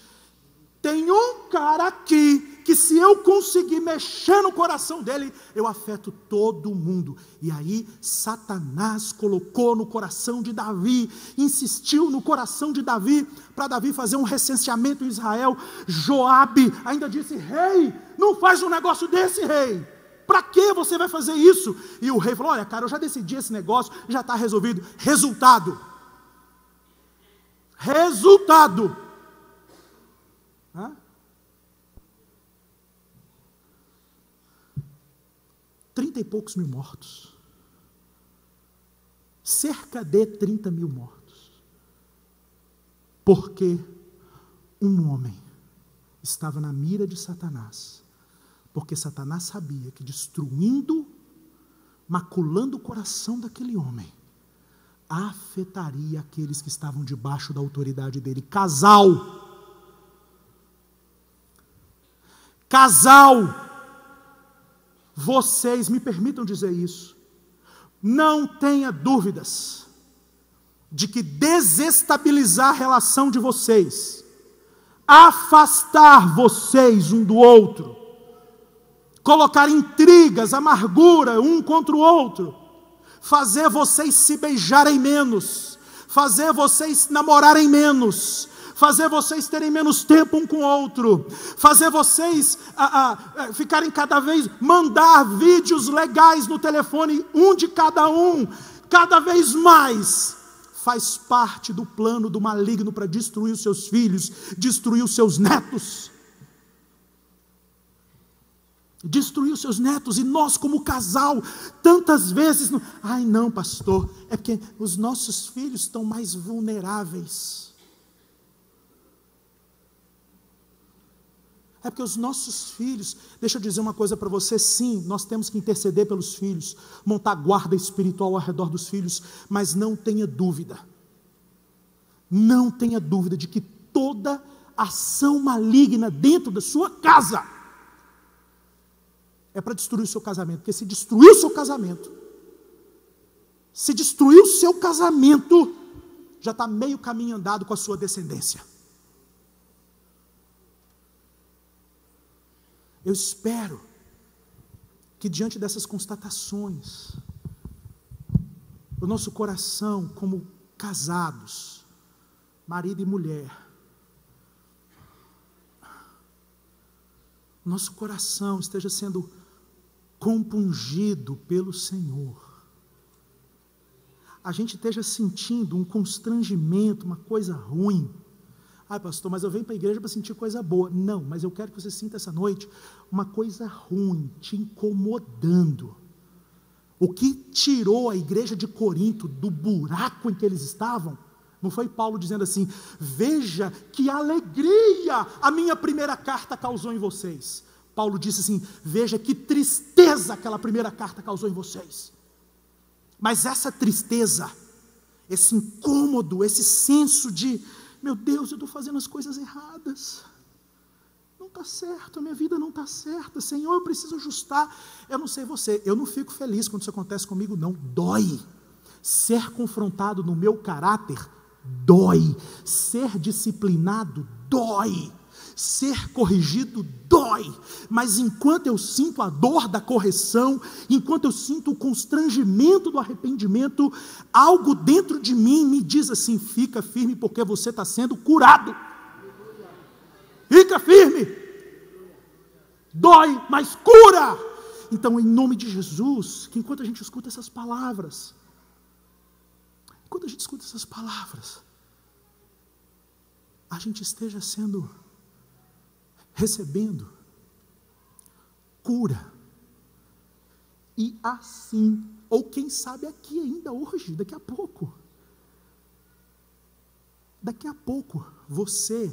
tem um cara aqui que se eu conseguir mexer no coração dele, eu afeto todo mundo. E aí Satanás colocou no coração de Davi, insistiu no coração de Davi, para Davi fazer um recenseamento em Israel. Joabe ainda disse: rei, não faz um negócio desse, rei. Para que você vai fazer isso? E o rei falou: olha, cara, eu já decidi esse negócio, já está resolvido. Resultado. 30 e poucos mil mortos. Cerca de 30 mil mortos. Porque um homem estava na mira de Satanás. Porque Satanás sabia que destruindo, maculando o coração daquele homem, afetaria aqueles que estavam debaixo da autoridade dele. Casal, vocês me permitam dizer isso, não tenha dúvidas de que desestabilizar a relação de vocês, afastar vocês um do outro, colocar intrigas, amargura um contra o outro, fazer vocês se beijarem menos, fazer vocês namorarem menos, fazer vocês terem menos tempo um com o outro, fazer vocês ficarem cada vez, mandar vídeos legais no telefone, um de cada vez mais, faz parte do plano do maligno para destruir os seus filhos, destruir os seus netos. Destruir os seus netos. E nós como casal, tantas vezes, ai não pastor, é porque os nossos filhos estão mais vulneráveis, é porque os nossos filhos, deixa eu dizer uma coisa para você, sim, nós temos que interceder pelos filhos, montar guarda espiritual ao redor dos filhos, mas não tenha dúvida de que toda ação maligna dentro da sua casa é para destruir o seu casamento. Porque se destruir o seu casamento, já está meio caminho andado com a sua descendência. Eu espero que diante dessas constatações, o nosso coração como casados, marido e mulher, nosso coração esteja sendo compungido pelo Senhor. A gente esteja sentindo um constrangimento, uma coisa ruim. Ai pastor, mas eu venho para a igreja para sentir coisa boa. Não, mas eu quero que você sinta essa noite uma coisa ruim, te incomodando. O que tirou a igreja de Corinto do buraco em que eles estavam, não foi Paulo dizendo assim: veja que alegria a minha primeira carta causou em vocês. Paulo disse assim: veja que tristeza aquela primeira carta causou em vocês. Mas essa tristeza, esse incômodo, esse senso de, meu Deus, eu estou fazendo as coisas erradas, não está certo, a minha vida não está certa, Senhor, eu preciso ajustar. Eu não sei você, eu não fico feliz quando isso acontece comigo, não, dói. Ser confrontado no meu caráter, dói. Ser disciplinado, dói. Ser corrigido, dói. Mas enquanto eu sinto a dor da correção, enquanto eu sinto o constrangimento do arrependimento, algo dentro de mim me diz assim: fica firme porque você está sendo curado. Fica firme. Dói, mas cura. Então, em nome de Jesus, que enquanto a gente escuta essas palavras, a gente esteja recebendo cura. E assim, ou quem sabe aqui ainda hoje, daqui a pouco, você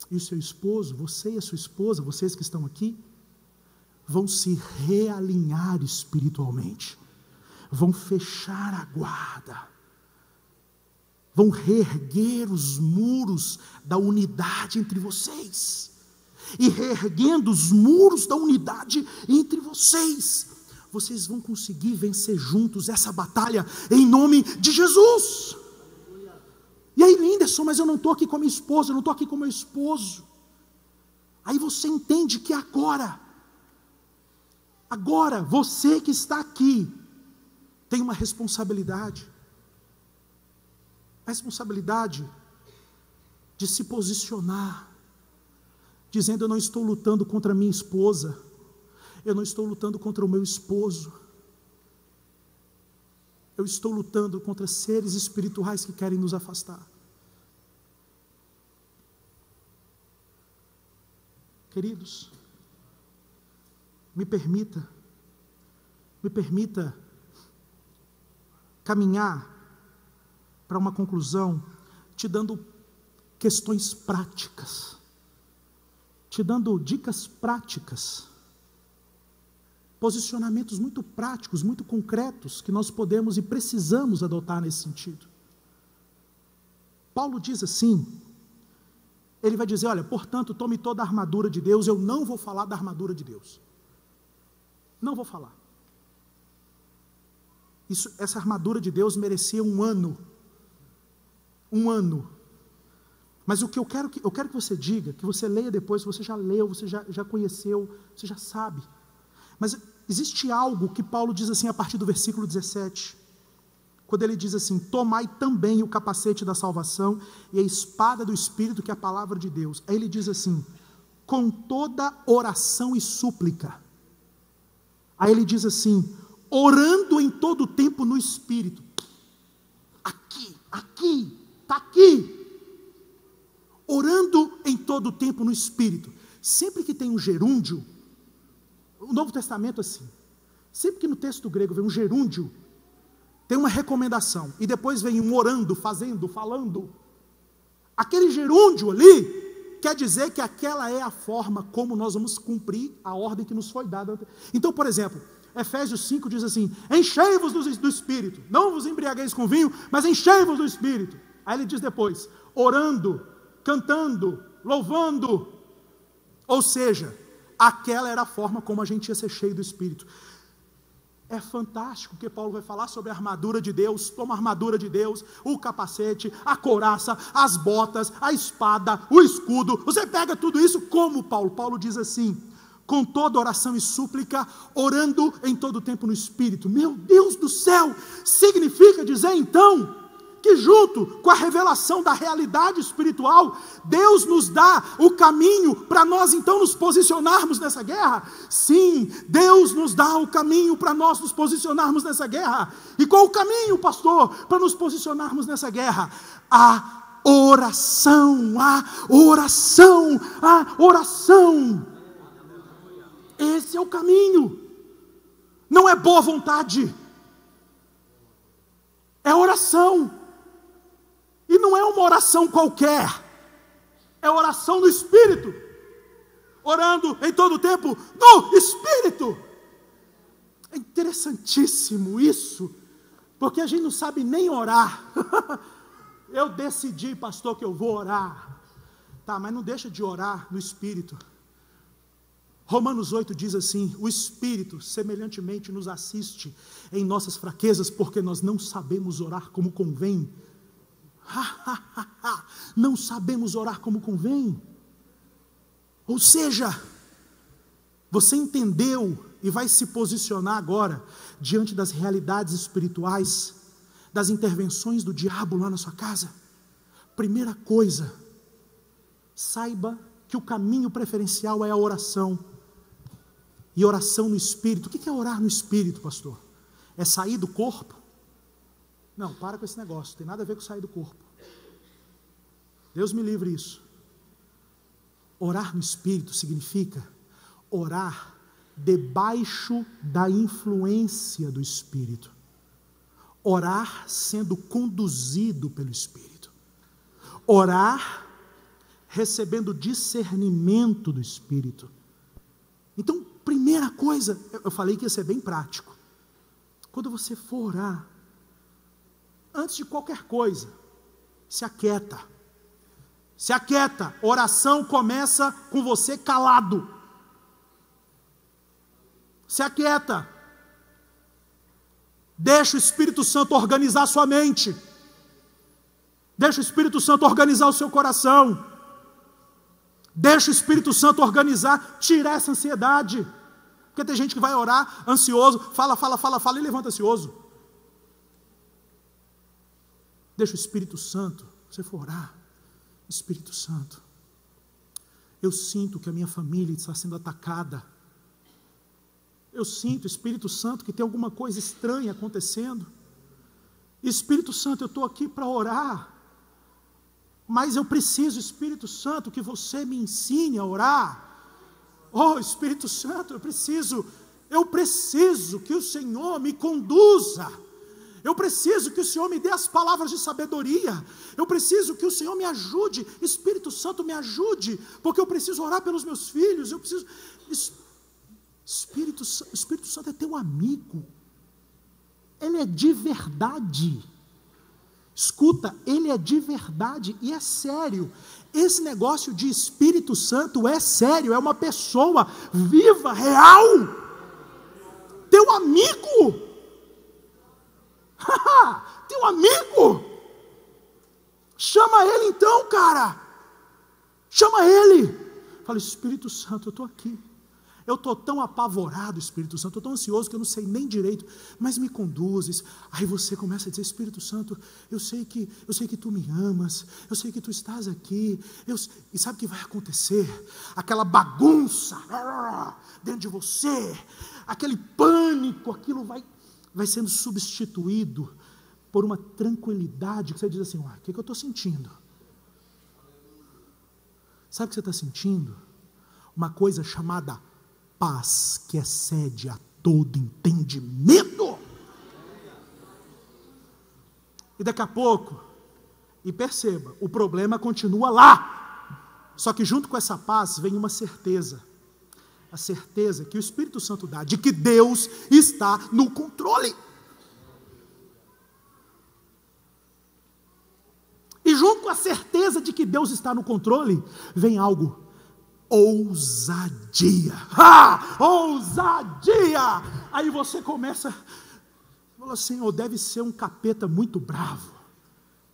e o seu esposo, você e a sua esposa, vocês que estão aqui, vão se realinhar espiritualmente, vão fechar a guarda, vão reerguer os muros da unidade entre vocês. E reerguendo os muros da unidade entre vocês, vocês vão conseguir vencer juntos essa batalha em nome de Jesus. E aí, Linderson, mas eu não estou aqui com a minha esposa, eu não estou aqui com o meu esposo. Aí você entende que agora, você que está aqui, tem uma responsabilidade. A responsabilidade de se posicionar, dizendo: eu não estou lutando contra a minha esposa, eu não estou lutando contra o meu esposo, eu estou lutando contra seres espirituais que querem nos afastar. Queridos, me permita caminhar para uma conclusão, te dando questões práticas, te dando dicas práticas, posicionamentos muito práticos, muito concretos, que nós podemos e precisamos adotar nesse sentido. Paulo diz assim, ele vai dizer: olha, portanto, tome toda a armadura de Deus. Eu não vou falar da armadura de Deus, não vou falar. Essa armadura de Deus merecia um ano, mas o que eu quero que você diga, que você leia depois, você já leu, você já conheceu, você já sabe, mas existe algo que Paulo diz assim a partir do versículo 17, quando ele diz assim: tomai também o capacete da salvação e a espada do Espírito, que é a palavra de Deus. Aí ele diz assim: com toda oração e súplica. Aí ele diz assim: orando em todo tempo no Espírito. Está aqui. Orando em todo tempo no Espírito. Sempre que tem um gerúndio, o Novo Testamento assim, sempre que no texto grego vem um gerúndio, tem uma recomendação, e depois vem um orando, fazendo, falando. Aquele gerúndio ali quer dizer que aquela é a forma como nós vamos cumprir a ordem que nos foi dada. Então, por exemplo, Efésios 5 diz assim: enchei-vos do Espírito, não vos embriagueis com vinho, mas enchei-vos do Espírito. Aí ele diz depois: orando, cantando, louvando. Ou seja, aquela era a forma como a gente ia ser cheio do Espírito. É fantástico que Paulo vai falar sobre a armadura de Deus. Toma a armadura de Deus, o capacete, a couraça, as botas, a espada, o escudo. Você pega tudo isso como Paulo? Paulo diz assim: com toda oração e súplica, orando em todo tempo no Espírito. Meu Deus do céu! Significa dizer então que junto com a revelação da realidade espiritual, Deus nos dá o caminho para nós então nos posicionarmos nessa guerra? Sim, Deus nos dá o caminho para nós nos posicionarmos nessa guerra. E qual o caminho, pastor, para nos posicionarmos nessa guerra? A oração, a oração, a oração. Esse é o caminho. Não é boa vontade, é oração. E não é uma oração qualquer, é oração no Espírito, orando em todo o tempo no Espírito. É interessantíssimo isso, porque a gente não sabe nem orar. Eu decidi, pastor, que eu vou orar. Tá, mas não deixa de orar no Espírito. Romanos 8 diz assim: o Espírito semelhantemente nos assiste em nossas fraquezas, porque nós não sabemos orar como convém. Não sabemos orar como convém. Ou seja, você entendeu e vai se posicionar agora diante das realidades espirituais, das intervenções do diabo lá na sua casa. Primeira coisa, saiba que o caminho preferencial é a oração. E oração no Espírito. O que é orar no Espírito, pastor? É sair do corpo? Não, para com esse negócio, não tem nada a ver com sair do corpo. Deus me livre isso. Orar no Espírito significa orar debaixo da influência do Espírito. Orar sendo conduzido pelo Espírito. Orar recebendo discernimento do Espírito. Então, primeira coisa, eu falei que ia ser bem prático. Quando você for orar, antes de qualquer coisa, se aquieta. Se aquieta. Oração começa com você calado. Se aquieta. Deixa o Espírito Santo organizar a sua mente. Deixa o Espírito Santo organizar o seu coração. Deixa o Espírito Santo organizar, tirar essa ansiedade. Porque tem gente que vai orar ansioso, fala e levanta ansioso. Deixa o Espírito Santo, se você for orar, Espírito Santo, eu sinto que a minha família está sendo atacada. Eu sinto, Espírito Santo, que tem alguma coisa estranha acontecendo. Espírito Santo, eu estou aqui para orar, mas eu preciso, Espírito Santo, que você me ensine a orar. Oh, Espírito Santo, eu preciso que o Senhor me conduza. Eu preciso que o Senhor me dê as palavras de sabedoria. Eu preciso que o Senhor me ajude. Espírito Santo, me ajude, porque eu preciso orar pelos meus filhos. Eu preciso. Espírito Santo é teu amigo. Ele é de verdade. Escuta, ele é de verdade e é sério. Esse negócio de Espírito Santo é sério, é uma pessoa viva, real. Teu amigo. Teu amigo. Chama ele então, cara. Chama ele. Fala, Espírito Santo, eu estou aqui. Eu estou tão apavorado, Espírito Santo, estou tão ansioso que eu não sei nem direito, mas me conduzes. Aí você começa a dizer, Espírito Santo, eu sei que tu me amas, eu sei que tu estás aqui. E sabe o que vai acontecer? Aquela bagunça dentro de você, aquele pânico, aquilo vai sendo substituído por uma tranquilidade, que você diz assim, o que eu estou sentindo? Sabe o que você está sentindo? Uma coisa chamada paz, que excede a todo entendimento. E daqui a pouco, e perceba, o problema continua lá, só que junto com essa paz vem uma certeza, a certeza que o Espírito Santo dá, de que Deus está no controle. E junto com a certeza de que Deus está no controle, vem algo: ousadia. Ousadia! Aí você começa, fala assim, deve ser um capeta muito bravo,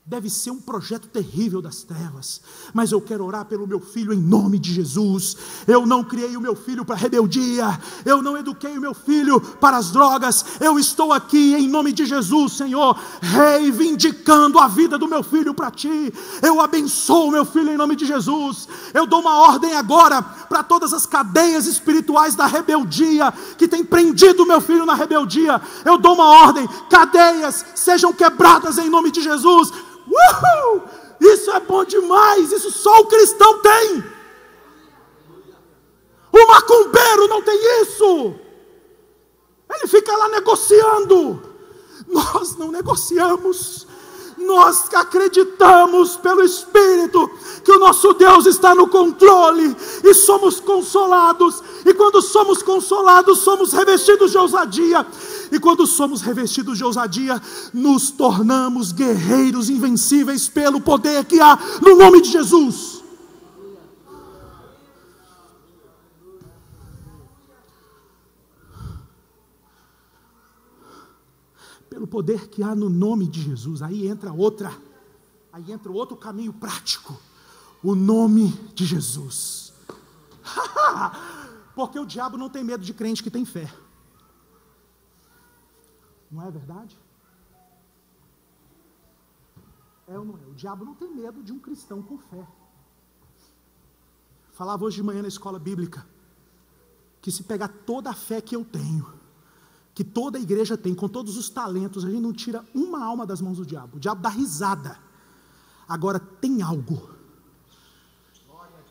deve ser um projeto terrível das trevas, mas eu quero orar pelo meu filho em nome de Jesus. Eu não criei o meu filho para rebeldia, eu não eduquei o meu filho para as drogas. Eu estou aqui em nome de Jesus, Senhor, reivindicando a vida do meu filho para ti. Eu abençoo o meu filho em nome de Jesus. Eu dou uma ordem agora para todas as cadeias espirituais da rebeldia que tem prendido o meu filho na rebeldia. Eu dou uma ordem, cadeias sejam quebradas em nome de Jesus. Uhul! Isso é bom demais, isso só o cristão tem. O macumbeiro não tem isso. Ele fica lá negociando. Nós não negociamos. Nós acreditamos pelo Espírito que o nosso Deus está no controle e somos consolados. E quando somos consolados, somos revestidos de ousadia. E quando somos revestidos de ousadia, nos tornamos guerreiros invencíveis pelo poder que há no nome de Jesus. Pelo poder que há no nome de Jesus. Aí entra outro caminho prático. O nome de Jesus. Porque o diabo não tem medo de crente que tem fé. Não é verdade? É ou não é? O diabo não tem medo de um cristão com fé. Falava hoje de manhã na escola bíblica que se pegar toda a fé que eu tenho, que toda a igreja tem, com todos os talentos, a gente não tira uma alma das mãos do diabo. O diabo dá risada. Agora tem algo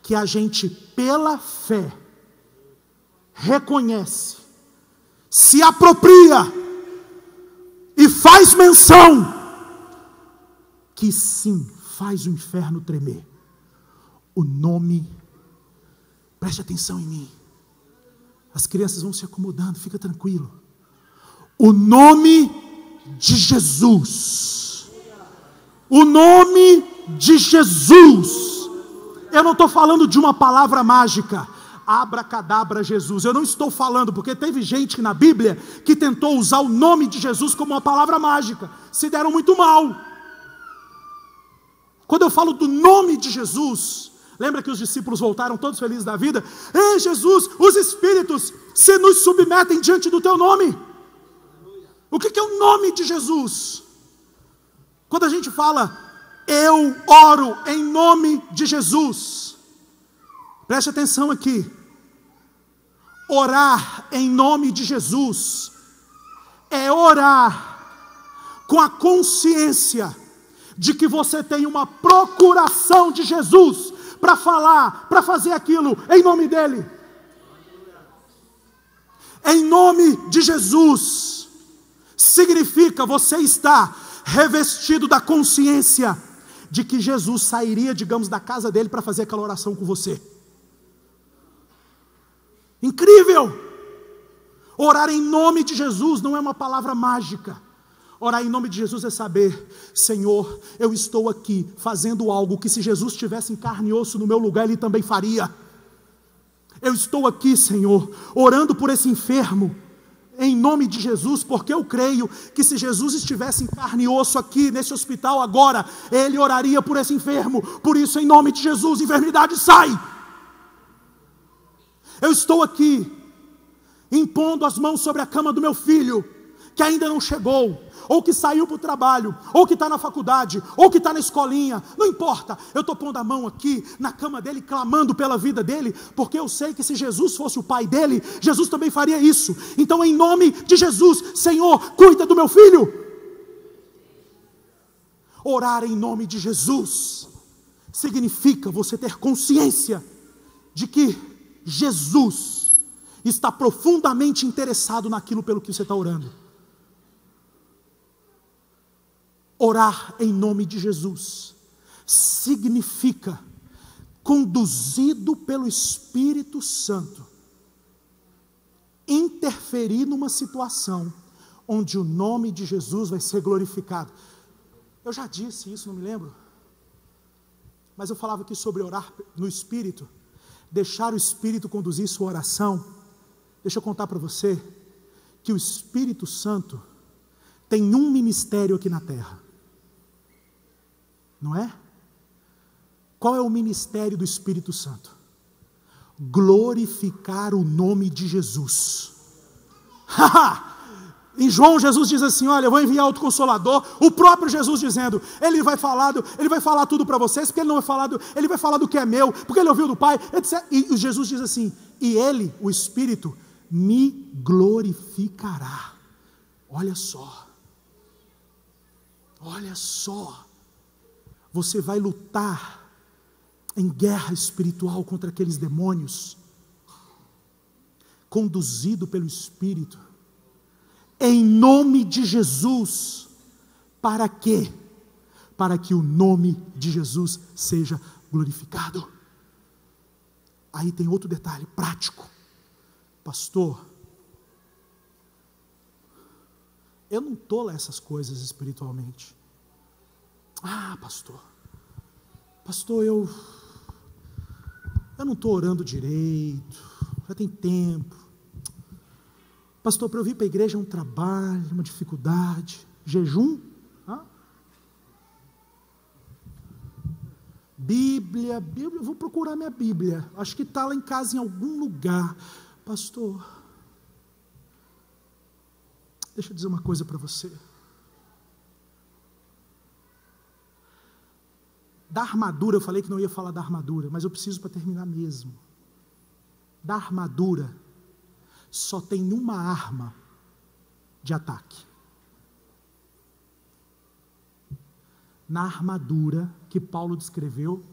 que a gente, pela fé, reconhece, se apropria e faz menção, que sim, faz o inferno tremer. O nome, preste atenção em mim. As crianças vão se acomodando, fica tranquilo. O nome de Jesus. O nome de Jesus. Eu não estou falando de uma palavra mágica. Abracadabra Jesus. Eu não estou falando, porque teve gente na Bíblia que tentou usar o nome de Jesus como uma palavra mágica. Se deram muito mal. Quando eu falo do nome de Jesus, Lembra que os discípulos voltaram todos felizes da vida? Ei, Jesus, os espíritos se nos submetem diante do teu nome. O que é o nome de Jesus? Quando a gente fala, eu oro em nome de Jesus, preste atenção aqui. Orar em nome de Jesus é orar com a consciência de que você tem uma procuração de Jesus para falar, para fazer aquilo em nome dele. Em nome de Jesus significa você estar revestido da consciência de que Jesus sairia, digamos, da casa dele para fazer aquela oração com você. Incrível! Orar em nome de Jesus não é uma palavra mágica. Orar em nome de Jesus é saber, Senhor, eu estou aqui fazendo algo que se Jesus estivesse em carne e osso no meu lugar, Ele também faria. Eu estou aqui, Senhor, orando por esse enfermo, em nome de Jesus, porque eu creio que se Jesus estivesse em carne e osso aqui, nesse hospital agora, Ele oraria por esse enfermo. Por isso, em nome de Jesus, enfermidade sai. Eu estou aqui, impondo as mãos sobre a cama do meu filho, que ainda não chegou, ou que saiu para o trabalho, ou que está na faculdade, ou que está na escolinha, não importa, eu estou pondo a mão aqui na cama dele, clamando pela vida dele, porque eu sei que se Jesus fosse o pai dele, Jesus também faria isso. Então, em nome de Jesus, Senhor, cuida do meu filho. Orar em nome de Jesus significa você ter consciência de que Jesus está profundamente interessado naquilo pelo que você está orando. Orar em nome de Jesus significa, conduzido pelo Espírito Santo, interferir numa situação onde o nome de Jesus vai ser glorificado. Eu já disse isso, não me lembro, mas eu falava aqui sobre orar no Espírito, deixar o Espírito conduzir sua oração. Deixa eu contar para você que o Espírito Santo tem um ministério aqui na terra, não é? Qual é o ministério do Espírito Santo? Glorificar o nome de Jesus. Em João, Jesus diz assim, olha, eu vou enviar outro Consolador, o próprio Jesus dizendo, ele vai falar tudo para vocês, porque ele não vai falar, ele vai falar do que é meu, porque ele ouviu do Pai, etc. E Jesus diz assim, e ele, o Espírito, me glorificará. Olha só, você vai lutar em guerra espiritual contra aqueles demônios, conduzido pelo Espírito, em nome de Jesus. Para quê? Para que o nome de Jesus seja glorificado. Aí tem outro detalhe prático. Pastor, eu não estou lá essas coisas espiritualmente. Pastor, eu não estou orando direito, já tem tempo. Pastor, para eu vir para a igreja é um trabalho, uma dificuldade. Jejum? Bíblia, eu vou procurar minha Bíblia. Acho que está lá em casa em algum lugar. Pastor, deixa eu dizer uma coisa para você. Da armadura, eu falei que não ia falar da armadura, mas eu preciso para terminar mesmo. Da armadura, só tem uma arma de ataque. Na armadura que Paulo descreveu,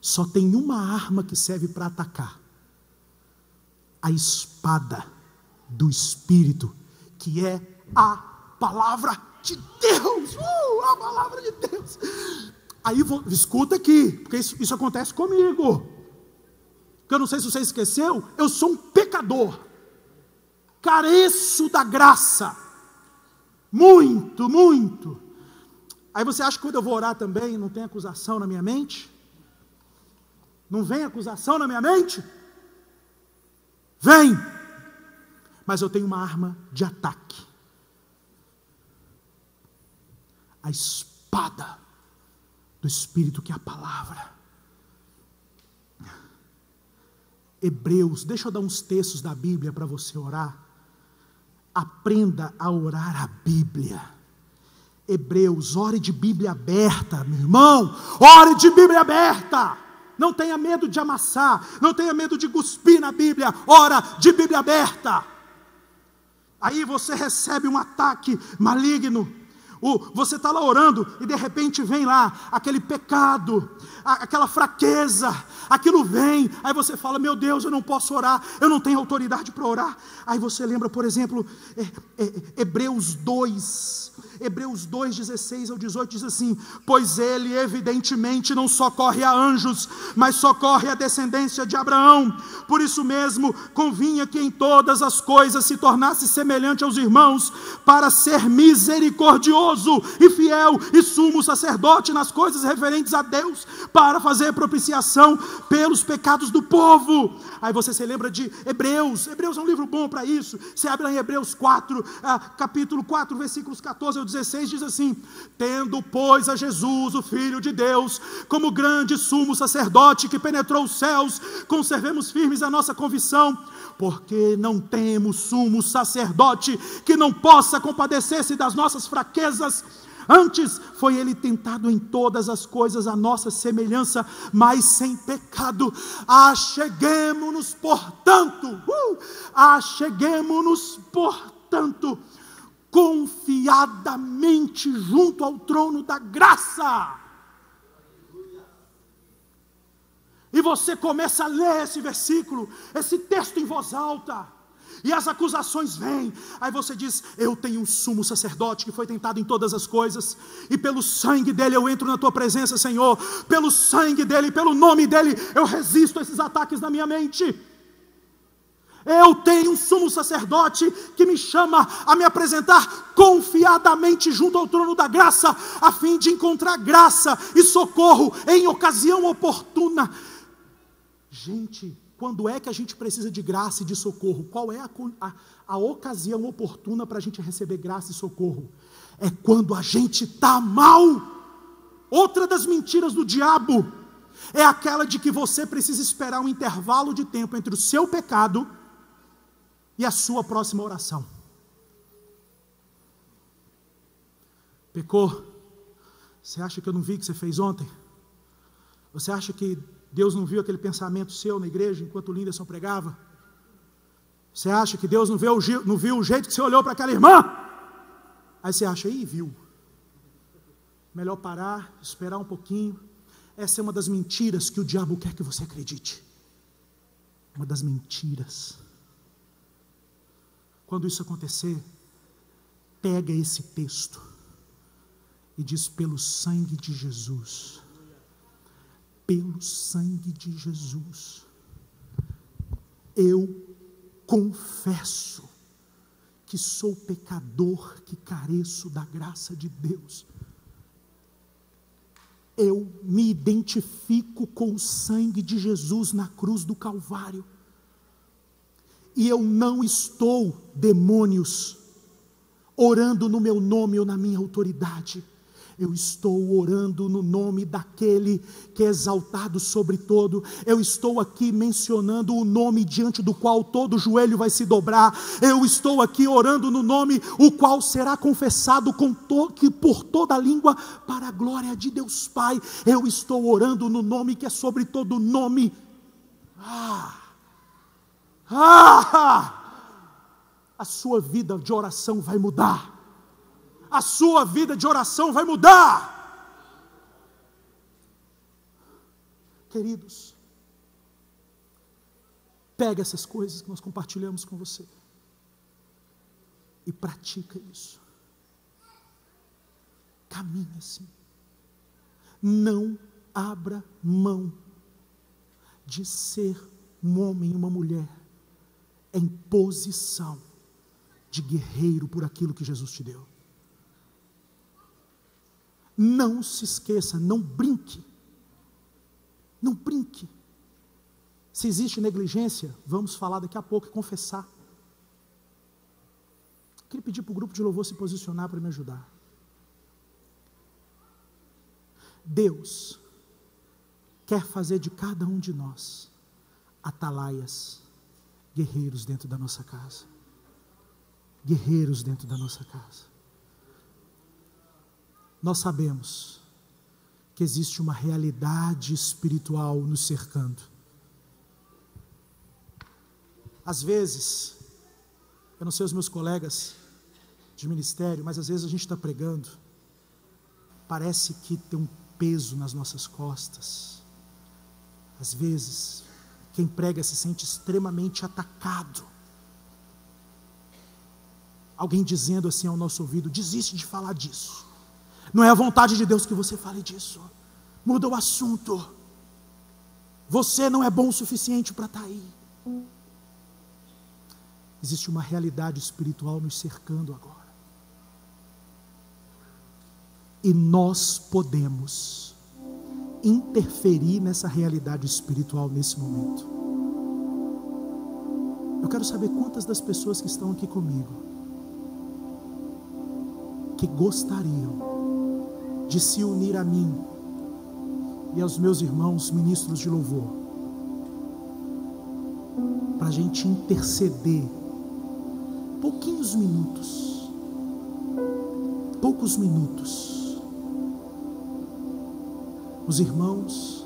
só tem uma arma que serve para atacar: a espada do Espírito, que é a palavra de Deus. A palavra de Deus. Aí escuta aqui, porque isso acontece comigo. Porque eu não sei se você esqueceu, eu sou um pecador. Careço da graça. Muito, muito. Aí você acha que quando eu vou orar também, não tem acusação na minha mente? Não vem acusação na minha mente? Vem! Mas eu tenho uma arma de ataque. A espada do Espírito, que é a palavra. Hebreus, deixa eu dar uns textos da Bíblia para você orar. Aprenda a orar a Bíblia. Hebreus, ore de Bíblia aberta, meu irmão, ore de Bíblia aberta. Não tenha medo de amassar, não tenha medo de cuspir na Bíblia, ora de Bíblia aberta. Aí você recebe um ataque maligno, você está lá orando e de repente vem lá aquele pecado, aquela fraqueza, aquilo vem, aí você fala, meu Deus, eu não posso orar, eu não tenho autoridade para orar. Aí você lembra, por exemplo, Hebreus 2, 16 ao 18 diz assim: pois ele evidentemente não socorre a anjos, mas socorre a descendência de Abraão. Por isso mesmo convinha que em todas as coisas se tornasse semelhante aos irmãos, para ser misericordioso e fiel e sumo sacerdote nas coisas referentes a Deus, para fazer propiciação pelos pecados do povo. Aí você se lembra de Hebreus é um livro bom para isso. Você abre lá em Hebreus 4, capítulo 4, versículos 14 ao 16, diz assim: tendo pois a Jesus, o Filho de Deus, como grande sumo sacerdote que penetrou os céus, conservemos firmes a nossa convicção, porque não temos sumo sacerdote que não possa compadecer-se das nossas fraquezas. Antes foi ele tentado em todas as coisas à nossa semelhança, mas sem pecado. Acheguemo-nos, portanto, confiadamente junto ao trono da graça. E você começa a ler esse versículo, esse texto em voz alta, e as acusações vêm. Aí você diz: eu tenho um sumo sacerdote que foi tentado em todas as coisas, e pelo sangue dele eu entro na tua presença, Senhor. Pelo sangue dele, pelo nome dele, eu resisto a esses ataques na minha mente. Eu tenho um sumo sacerdote que me chama a me apresentar confiadamente junto ao trono da graça, a fim de encontrar graça e socorro em ocasião oportuna. Gente, quando é que a gente precisa de graça e de socorro? Qual é a ocasião oportuna para a gente receber graça e socorro? É quando a gente está mal. Outra das mentiras do diabo é aquela de que você precisa esperar um intervalo de tempo entre o seu pecado e a sua próxima oração. Pecou? Você acha que eu não vi o que você fez ontem? Você acha que Deus não viu aquele pensamento seu na igreja enquanto o Linderson pregava? Você acha que Deus não viu o jeito que você olhou para aquela irmã? Aí você acha, viu. Melhor parar, esperar um pouquinho. Essa é uma das mentiras que o diabo quer que você acredite. Uma das mentiras. Quando isso acontecer, pega esse texto e diz: pelo sangue de Jesus, pelo sangue de Jesus, eu confesso que sou pecador, que careço da graça de Deus. Eu me identifico com o sangue de Jesus na cruz do Calvário. E eu não estou, demônios, orando no meu nome ou na minha autoridade. Eu estou orando no nome daquele que é exaltado sobre todo. Eu estou aqui mencionando o nome diante do qual todo joelho vai se dobrar. Eu estou aqui orando no nome o qual será confessado por toda a língua para a glória de Deus Pai. Eu estou orando no nome que é sobre todo nome. A sua vida de oração vai mudar. A sua vida de oração vai mudar. Queridos, pega essas coisas que nós compartilhamos com você e pratica isso. Caminhe assim. Não abra mão de ser um homem e uma mulher em posição de guerreiro por aquilo que Jesus te deu. Não se esqueça, não brinque. Não brinque. Se existe negligência, vamos falar daqui a pouco e confessar. Queria pedir para o grupo de louvor se posicionar para me ajudar. Deus quer fazer de cada um de nós atalaias, guerreiros dentro da nossa casa. Guerreiros dentro da nossa casa. Nós sabemos que existe uma realidade espiritual nos cercando. Às vezes, eu não sei os meus colegas de ministério, mas às vezes a gente está pregando, parece que tem um peso nas nossas costas. Às vezes, quem prega se sente extremamente atacado. Alguém dizendo assim ao nosso ouvido: desiste de falar disso. Não é a vontade de Deus que você fale disso. Muda o assunto. Você não é bom o suficiente para estar aí. Existe uma realidade espiritual nos cercando agora. E nós podemos interferir nessa realidade espiritual nesse momento. Eu quero saber quantas das pessoas que estão aqui comigo que gostariam de se unir a mim e aos meus irmãos ministros de louvor, para a gente interceder pouquinhos minutos, poucos minutos. Os irmãos,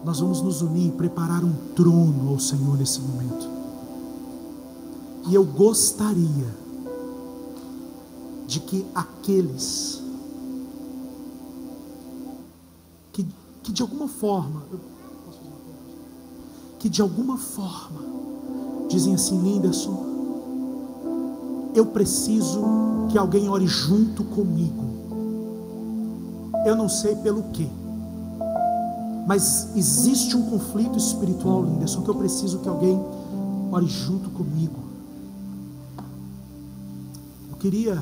nós vamos nos unir e preparar um trono ao Senhor nesse momento. E eu gostaria de que aqueles que de alguma forma dizem assim: Linderson, eu preciso que alguém ore junto comigo. Eu não sei pelo quê, mas existe um conflito espiritual, Linderson, que eu preciso que alguém ore junto comigo. Eu queria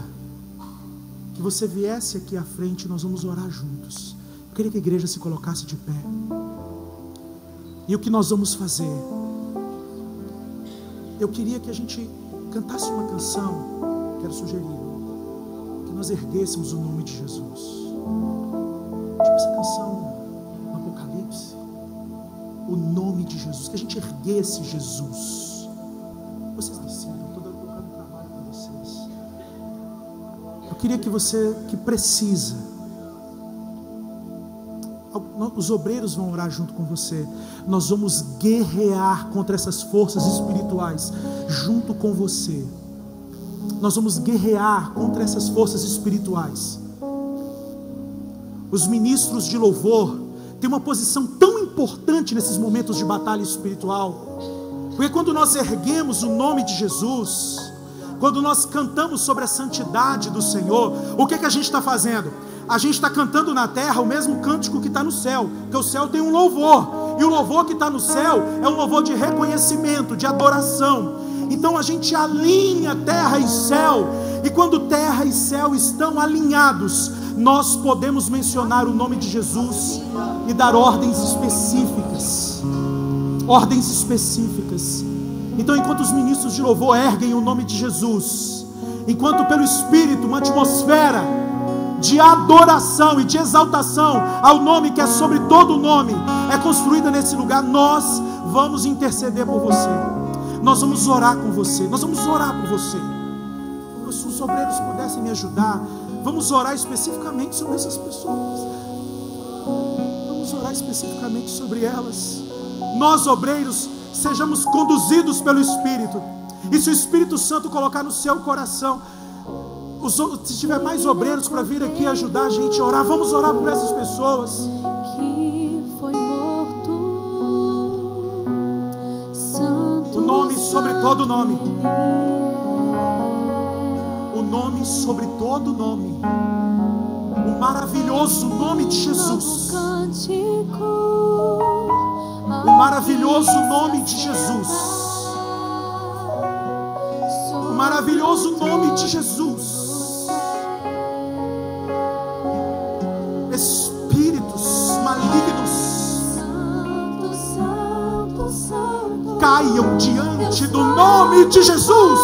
que você viesse aqui à frente, nós vamos orar juntos. Eu queria que a igreja se colocasse de pé. E o que nós vamos fazer? Eu queria que a gente cantasse uma canção. Quero sugerir que nós erguêssemos o nome de Jesus. Tipo essa canção no Apocalipse. O nome de Jesus. Que a gente erguesse Jesus. Vocês decidem, eu estou dando trabalho para vocês. Eu queria que você que precisa, os obreiros vão orar junto com você. Nós vamos guerrear contra essas forças espirituais junto com você. Nós vamos guerrear contra essas forças espirituais. Os ministros de louvor têm uma posição tão importante nesses momentos de batalha espiritual, porque quando nós erguemos o nome de Jesus, quando nós cantamos sobre a santidade do Senhor, o que a gente está fazendo? A gente está cantando na terra o mesmo cântico que está no céu, porque o céu tem um louvor, e o louvor que está no céu é um louvor de reconhecimento, de adoração. Então a gente alinha terra e céu, e quando terra e céu estão alinhados, nós podemos mencionar o nome de Jesus e dar ordens específicas. Ordens específicas. Então, enquanto os ministros de louvor erguem o nome de Jesus, enquanto pelo Espírito uma atmosfera de adoração e de exaltação ao nome que é sobre todo nome é construída nesse lugar, nós vamos interceder por você. Nós vamos orar com você. Nós vamos orar por você. Se os obreiros pudessem me ajudar, vamos orar especificamente sobre essas pessoas. Vamos orar especificamente sobre elas. Nós, obreiros, sejamos conduzidos pelo Espírito. E se o Espírito Santo colocar no seu coração, se tiver mais obreiros para vir aqui ajudar a gente a orar, vamos orar por essas pessoas. O nome sobre todo nome. O nome sobre todo nome. O maravilhoso nome de Jesus. O maravilhoso nome de Jesus. O maravilhoso nome de Jesus. Espíritos malignos caiam diante do nome de Jesus.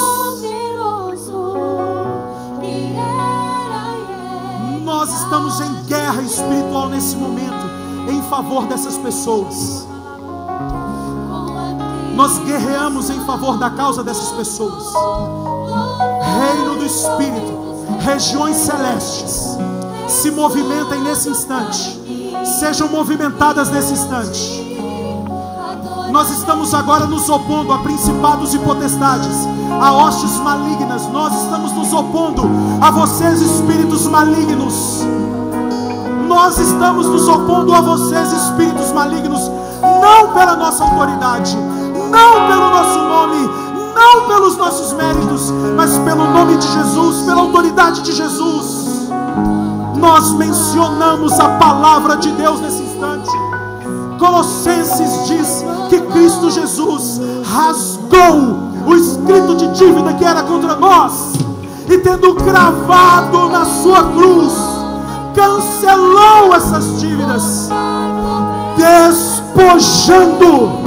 Nós estamos em guerra espiritual nesse momento em favor dessas pessoas. Nós guerreamos em favor da causa dessas pessoas. Reino do Espírito, regiões celestes, se movimentem nesse instante, sejam movimentadas nesse instante. Nós estamos agora nos opondo a principados e potestades, a hostes malignas. Nós estamos nos opondo a vocês, espíritos malignos. Nós estamos nos opondo a vocês, espíritos malignos, não pela nossa autoridade, não pelo nosso nome, não pelos nossos méritos, mas pelo nome de Jesus, pela autoridade de Jesus. Nós mencionamos a palavra de Deus nesse instante. Colossenses diz que Cristo Jesus rasgou o escrito de dívida que era contra nós, e tendo cravado na sua cruz, cancelou essas dívidas, despojando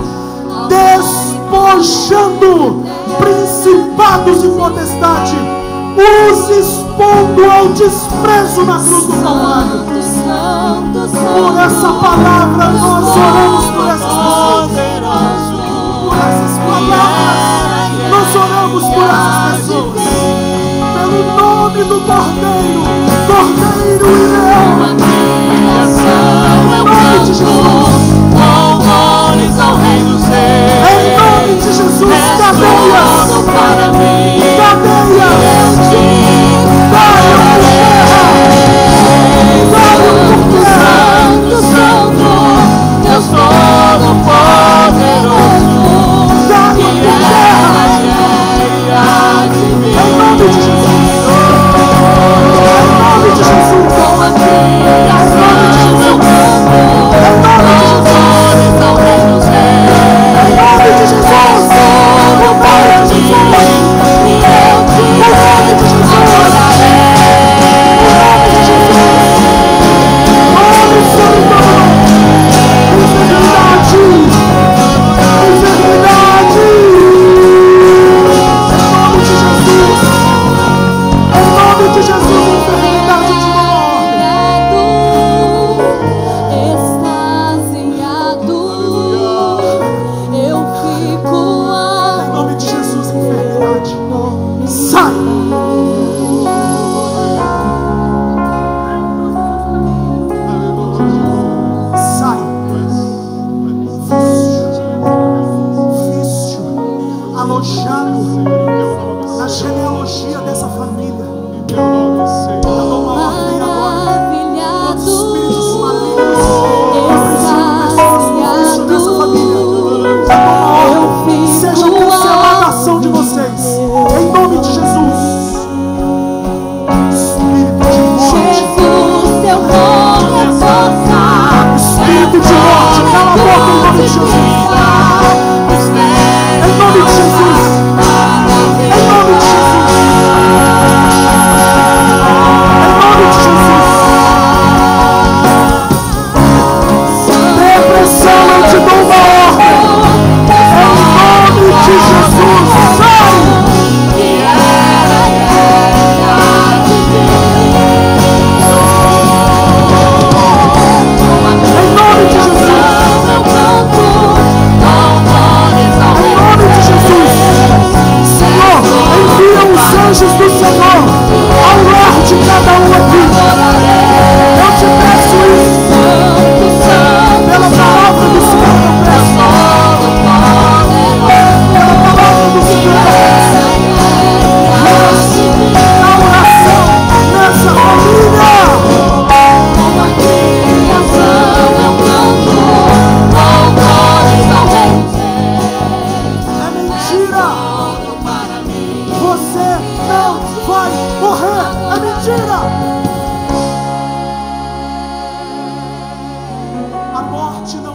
principados e potestade, os expondo ao desprezo na cruz do Calvário. Por essa palavra nós oramos por essas pessoas. Por essas palavras nós oramos por essas pessoas. Pelo nome do Cordeiro, Cordeiro e Leão. Em nome de Jesus. Em nome de Jesus, cadeias. Deus Todo-Poderoso, em nome de Jesus, em nome de Jesus, morte não